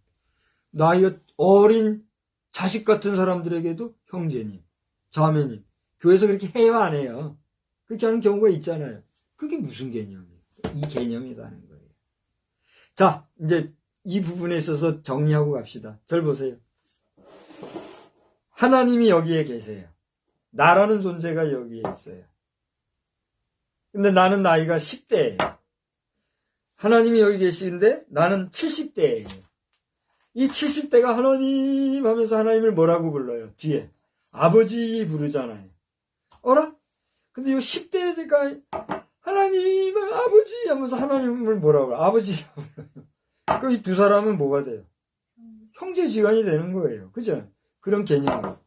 나이가 어린 자식 같은 사람들에게도 형제님, 자매님, 교회에서 그렇게 해요 안 해요? 그렇게 하는 경우가 있잖아요. 그게 무슨 개념이에요? 이 개념이라는 거예요. 자, 이제 이 부분에 있어서 정리하고 갑시다. 절 보세요. 하나님이 여기에 계세요. 나라는 존재가 여기에 있어요. 근데 나는 나이가 10대예요. 하나님이 여기 계시는데 나는 70대예요. 이 70대가 하나님 하면서 하나님을 뭐라고 불러요? 뒤에 아버지 부르잖아요. 어라? 근데 이 10대가 하나님 아버지 하면서 하나님을 뭐라고 불러요? 아버지라고 불러요. 그럼 이 두 사람은 뭐가 돼요? 형제지간이 되는 거예요. 그죠? 그런 개념으로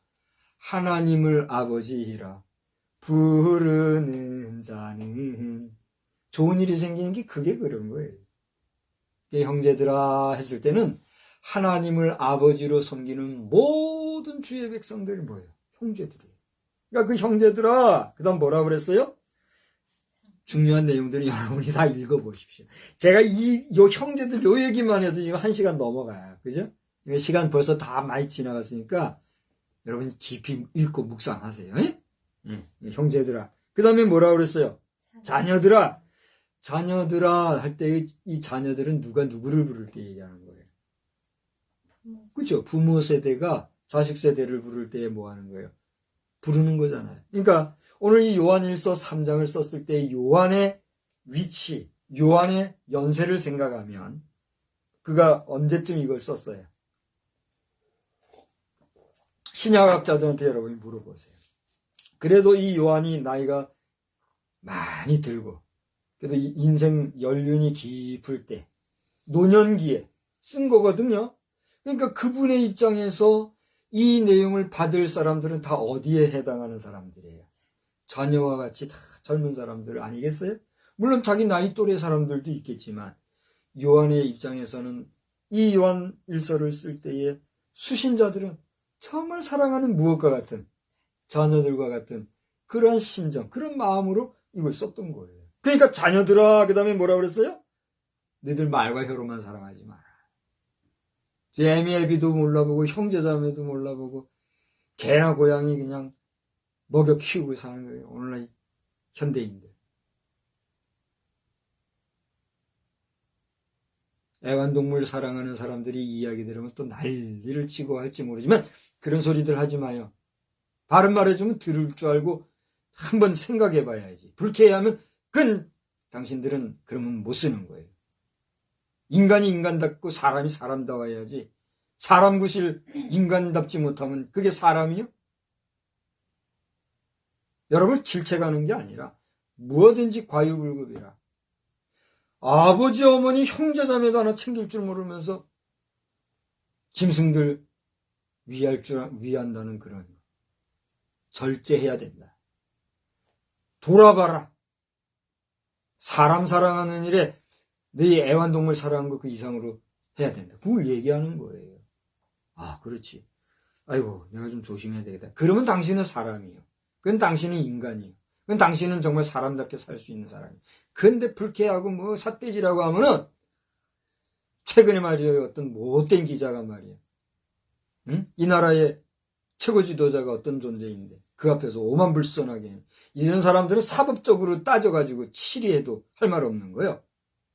하나님을 아버지라 부르는 자는 좋은 일이 생기는 게 그게 그런 거예요. 형제들아 했을 때는 하나님을 아버지로 섬기는 모든 주의 백성들이 뭐예요? 형제들이에요. 그러니까 그 형제들아 그 다음 뭐라고 그랬어요? 중요한 내용들은 여러분이 다 읽어보십시오. 제가 요 형제들 요 얘기만 해도 지금 1시간 넘어가요. 그죠? 시간 벌써 다 많이 지나갔으니까 여러분이 깊이 읽고 묵상하세요. 형제들아. 그 다음에 뭐라고 그랬어요? 자녀들아. 자녀들아 할 때 이 자녀들은 누가 누구를 부를 때 얘기하는 거예요? 그렇죠? 부모 세대가 자식 세대를 부를 때 뭐 하는 거예요? 부르는 거잖아요. 그러니까 오늘 이 요한일서 3장을 썼을 때 요한의 위치, 요한의 연세를 생각하면 그가 언제쯤 이걸 썼어요? 신약학자들한테 여러분이 물어보세요. 그래도 이 요한이 나이가 많이 들고 그래도 인생 연륜이 깊을 때 노년기에 쓴 거거든요. 그러니까 그분의 입장에서 이 내용을 받을 사람들은 다 어디에 해당하는 사람들이에요? 자녀와 같이 다 젊은 사람들 아니겠어요? 물론 자기 나이 또래 사람들도 있겠지만 요한의 입장에서는 이 요한 일서를 쓸 때에 수신자들은 정말 사랑하는 무엇과 같은 자녀들과 같은 그러한 심정, 그런 마음으로 이걸 썼던 거예요. 그러니까 자녀들아 그 다음에 뭐라고 그랬어요? 너희들 말과 혀로만 사랑하지 마라. 애미애비도 몰라보고 형제자매도 몰라보고 개나 고양이 그냥 먹여 키우고 사는 거예요. 오늘날 현대인들. 애완동물 사랑하는 사람들이 이 이야기 들으면 또 난리를 치고 할지 모르지만 그런 소리들 하지 마요. 바른 말해주면 들을 줄 알고 한번 생각해 봐야지. 불쾌해하면 그건 당신들은 그러면 못 쓰는 거예요. 인간이 인간답고 사람이 사람다워야지. 사람 구실 인간답지 못하면 그게 사람이요? 여러분을 질책하는 게 아니라 무엇든지 과유불급이라. 아버지 어머니 형제자매도 하나 챙길 줄 모르면서 짐승들 위한다는 그런 절제해야 된다. 돌아봐라. 사람 사랑하는 일에 너희 애완동물 사랑한 거 그 이상으로 해야 된다. 그걸 얘기하는 거예요. 아, 그렇지. 아이고, 내가 좀 조심해야 되겠다. 그러면 당신은 사람이에요. 그건 당신은 인간이에요. 그건 당신은 정말 사람답게 살 수 있는 사람이에요. 근데 불쾌하고 뭐 삿대질하고 하면은 최근에 말이에요. 어떤 못된 기자가 말이에요. 응? 이 나라의 최고 지도자가 어떤 존재인데 그 앞에서 오만불선하게 이런 사람들은 사법적으로 따져가지고 치리해도 할 말 없는 거예요.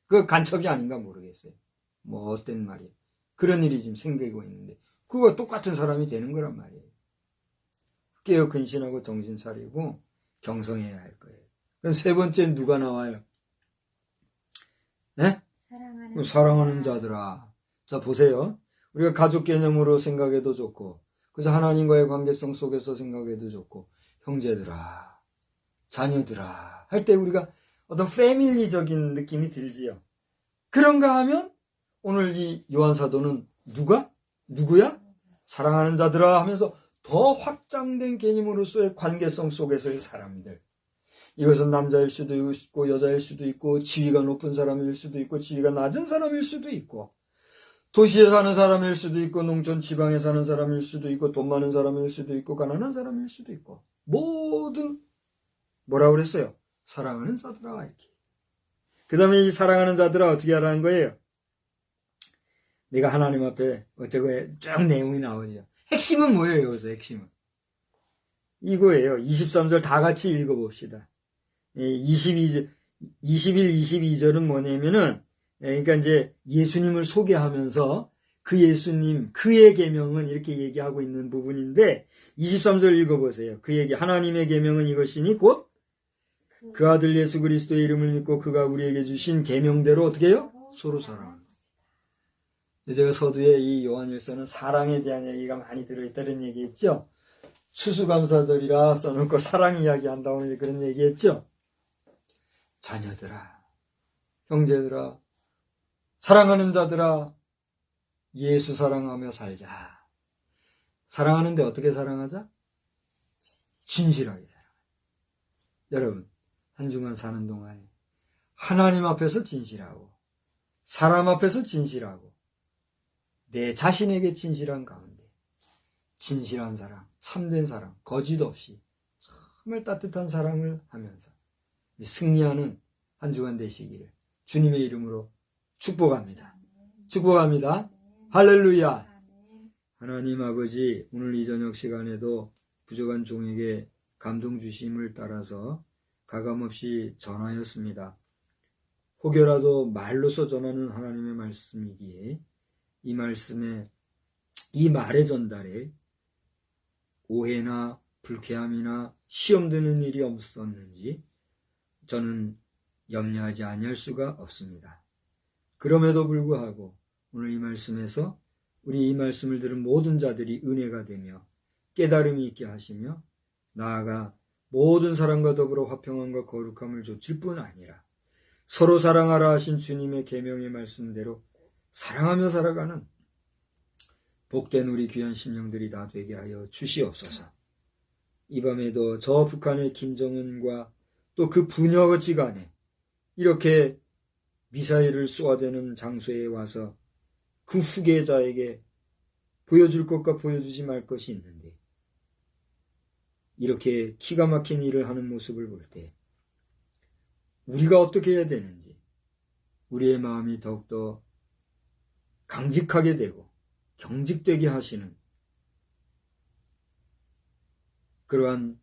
그 간첩이 아닌가 모르겠어요. 뭐 어떤 말이에요. 그런 일이 지금 생기고 있는데 그거 똑같은 사람이 되는 거란 말이에요. 깨어 근신하고 정신 차리고 경성해야 할 거예요. 그럼 세 번째 누가 나와요? 네? 사랑하는 자들아. 자, 보세요. 우리가 가족 개념으로 생각해도 좋고, 그래서 하나님과의 관계성 속에서 생각해도 좋고, 형제들아, 자녀들아, 할 때 우리가 어떤 패밀리적인 느낌이 들지요. 그런가 하면, 오늘 이 요한사도는 누구야? 사랑하는 자들아 하면서 더 확장된 개념으로서의 관계성 속에서의 사람들. 이것은 남자일 수도 있고 여자일 수도 있고 지위가 높은 사람일 수도 있고 지위가 낮은 사람일 수도 있고 도시에 사는 사람일 수도 있고 농촌 지방에 사는 사람일 수도 있고 돈 많은 사람일 수도 있고 가난한 사람일 수도 있고 모든 뭐라고 그랬어요? 사랑하는 자들아 이렇게. 그 다음에 이 사랑하는 자들아 어떻게 하라는 거예요? 내가 하나님 앞에 어쩌고 쭉 내용이 나오죠. 핵심은 뭐예요? 여기서 핵심은 이거예요. 23절 다 같이 읽어봅시다. 21, 22절은 뭐냐면은, 그러니까 이제 예수님을 소개하면서 그 예수님, 그의 계명은 이렇게 얘기하고 있는 부분인데, 23절 읽어보세요. 그 얘기, 하나님의 계명은 이것이니 곧 그 아들 예수 그리스도의 이름을 믿고 그가 우리에게 주신 계명대로 어떻게 해요? 서로 사랑하는 것. 제가 서두에 이 요한일서는 사랑에 대한 얘기가 많이 들어있다는 얘기했죠. 추수감사절이라 써놓고 사랑 이야기 한다고 그런 얘기했죠. 자녀들아, 형제들아, 사랑하는 자들아, 예수 사랑하며 살자. 사랑하는데 어떻게 사랑하자? 진실하게 사랑하자. 여러분, 한 주간 사는 동안에 하나님 앞에서 진실하고 사람 앞에서 진실하고 내 자신에게 진실한 가운데 진실한 사랑, 참된 사랑, 거짓 없이 정말 따뜻한 사랑을 하면서 승리하는 한 주간 되시기를 주님의 이름으로 축복합니다. 축복합니다. 할렐루야. 하나님 아버지, 오늘 이 저녁 시간에도 부족한 종에게 감동 주심을 따라서 가감없이 전하였습니다. 혹여라도 말로서 전하는 하나님의 말씀이기에 이 말씀에 이 말의 전달에 오해나 불쾌함이나 시험 드는 일이 없었는지 저는 염려하지 아니할 수가 없습니다. 그럼에도 불구하고 오늘 이 말씀에서 우리 이 말씀을 들은 모든 자들이 은혜가 되며 깨달음이 있게 하시며 나아가 모든 사람과 더불어 화평함과 거룩함을 좇을 뿐 아니라 서로 사랑하라 하신 주님의 계명의 말씀대로 사랑하며 살아가는 복된 우리 귀한 심령들이 다 되게 하여 주시옵소서. 이 밤에도 저 북한의 김정은과 또 그 부녀지간에 이렇게 미사일을 쏘아대는 장소에 와서 그 후계자에게 보여줄 것과 보여주지 말 것이 있는데 이렇게 기가 막힌 일을 하는 모습을 볼 때 우리가 어떻게 해야 되는지 우리의 마음이 더욱더 강직하게 되고 경직되게 하시는 그러한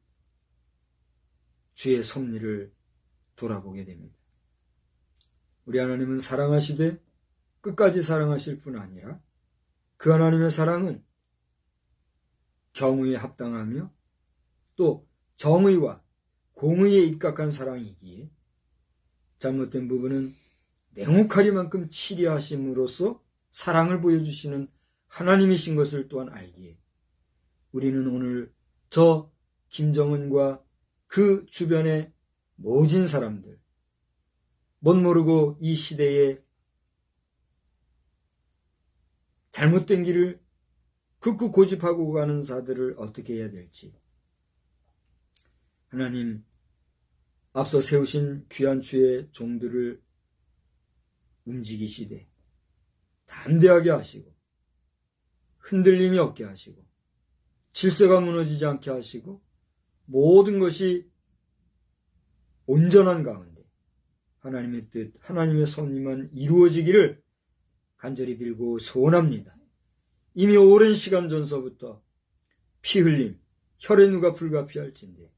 주의 섭리를 돌아보게 됩니다. 우리 하나님은 사랑하시되 끝까지 사랑하실 뿐 아니라 그 하나님의 사랑은 경의에 합당하며 또 정의와 공의에 입각한 사랑이기에 잘못된 부분은 냉혹하리만큼 치리하심으로써 사랑을 보여주시는 하나님이신 것을 또한 알기에 우리는 오늘 저 김정은과 그 주변의 모진 사람들, 못 모르고 이 시대에 잘못된 길을 극구 고집하고 가는 자들을 어떻게 해야 될지 하나님 앞서 세우신 귀한 주의 종들을 움직이시되 담대하게 하시고 흔들림이 없게 하시고 질서가 무너지지 않게 하시고 모든 것이 온전한 가운데 하나님의 뜻, 하나님의 섭리만 이루어지기를 간절히 빌고 소원합니다. 이미 오랜 시간 전서부터 피 흘림, 혈의 누가 불가피할진대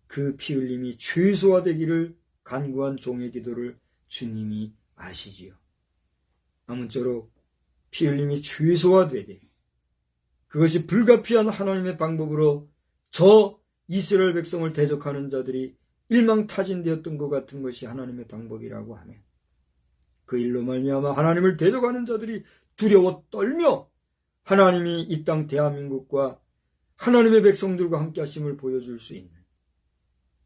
그 피 흘림이 최소화되기를 간구한 종의 기도를 주님이 아시지요. 아무쪼록 피 흘림이 최소화되되 그것이 불가피한 하나님의 방법으로 저 이스라엘 백성을 대적하는 자들이 일망타진되었던 것 같은 것이 하나님의 방법이라고 하며 그 일로 말미암아 하나님을 대적하는 자들이 두려워 떨며 하나님이 이 땅 대한민국과 하나님의 백성들과 함께 하심을 보여줄 수 있는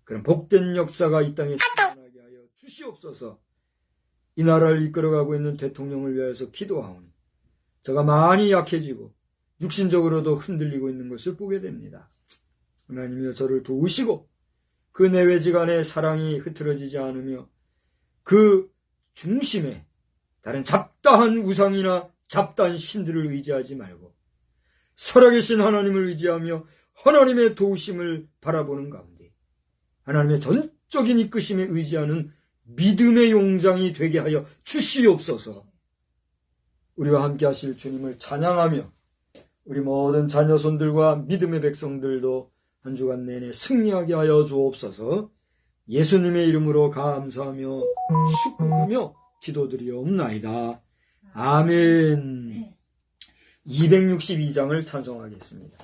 그런 복된 역사가 이 땅에 일어나게 하여 주시옵소서. 이 나라를 이끌어가고 있는 대통령을 위하여서 기도하오니 저가 많이 약해지고 육신적으로도 흔들리고 있는 것을 보게 됩니다. 하나님이여 저를 도우시고 그 내외지간의 사랑이 흐트러지지 않으며 그 중심에 다른 잡다한 우상이나 잡다한 신들을 의지하지 말고 살아계신 하나님을 의지하며 하나님의 도우심을 바라보는 가운데 하나님의 전적인 이끄심에 의지하는 믿음의 용장이 되게 하여 주시옵소서. 우리와 함께 하실 주님을 찬양하며 우리 모든 자녀손들과 믿음의 백성들도 한 주간 내내 승리하게 하여 주옵소서. 예수님의 이름으로 감사하며 축복하며 기도드리옵나이다. 아멘. 262장을 찬송하겠습니다.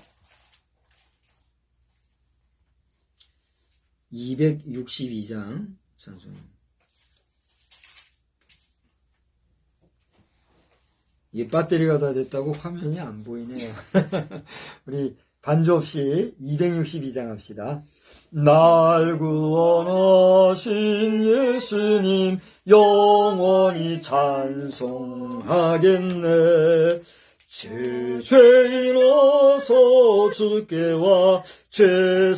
262장 찬송. 이 배터리가 다 됐다고 화면이 안 보이네요. 우리 반주 없이 262장 합시다. 날 구원하신 예수님 영원히 찬송하겠네. 죄인어서 주께 와 죄사유하심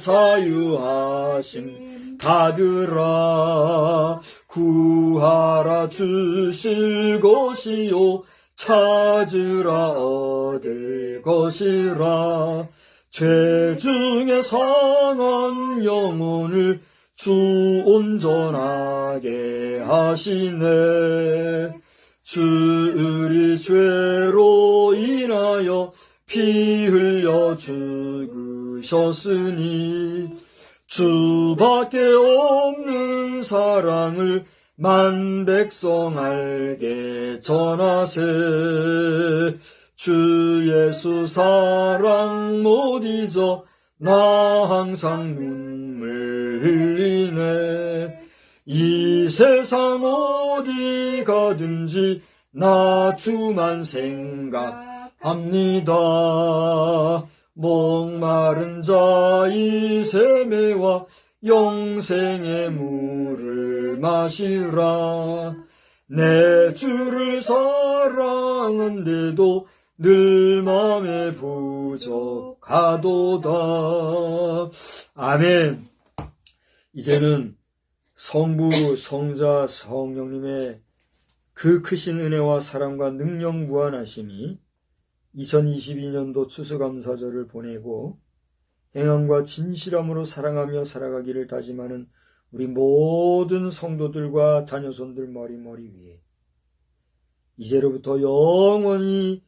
받으라. 구하라 주실 것이요 찾으라 얻을 것이라. 죄 중에 상한 영혼을 주 온전하게 하시네. 주 우리 죄로 인하여 피 흘려 죽으셨으니 주밖에 없는 사랑을 만 백성 알게 전하세. 주 예수 사랑 못 잊어 나 항상 눈물 흘리네. 이 세상 어디 가든지 나 주만 생각합니다. 목마른 자이 세매와 영생의 물을 마시라. 내 주를 사랑한데도 늘 맘에 부족하도다. 아멘. 이제는 성부, 성자, 성령님의 그 크신 은혜와 사랑과 능력 무한하심이 2022년도 추수감사절을 보내고 행함과 진실함으로 사랑하며 살아가기를 다짐하는 우리 모든 성도들과 자녀손들 머리 위에 이제로부터 영원히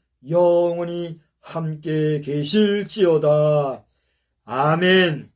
함께 계실지어다. 아멘.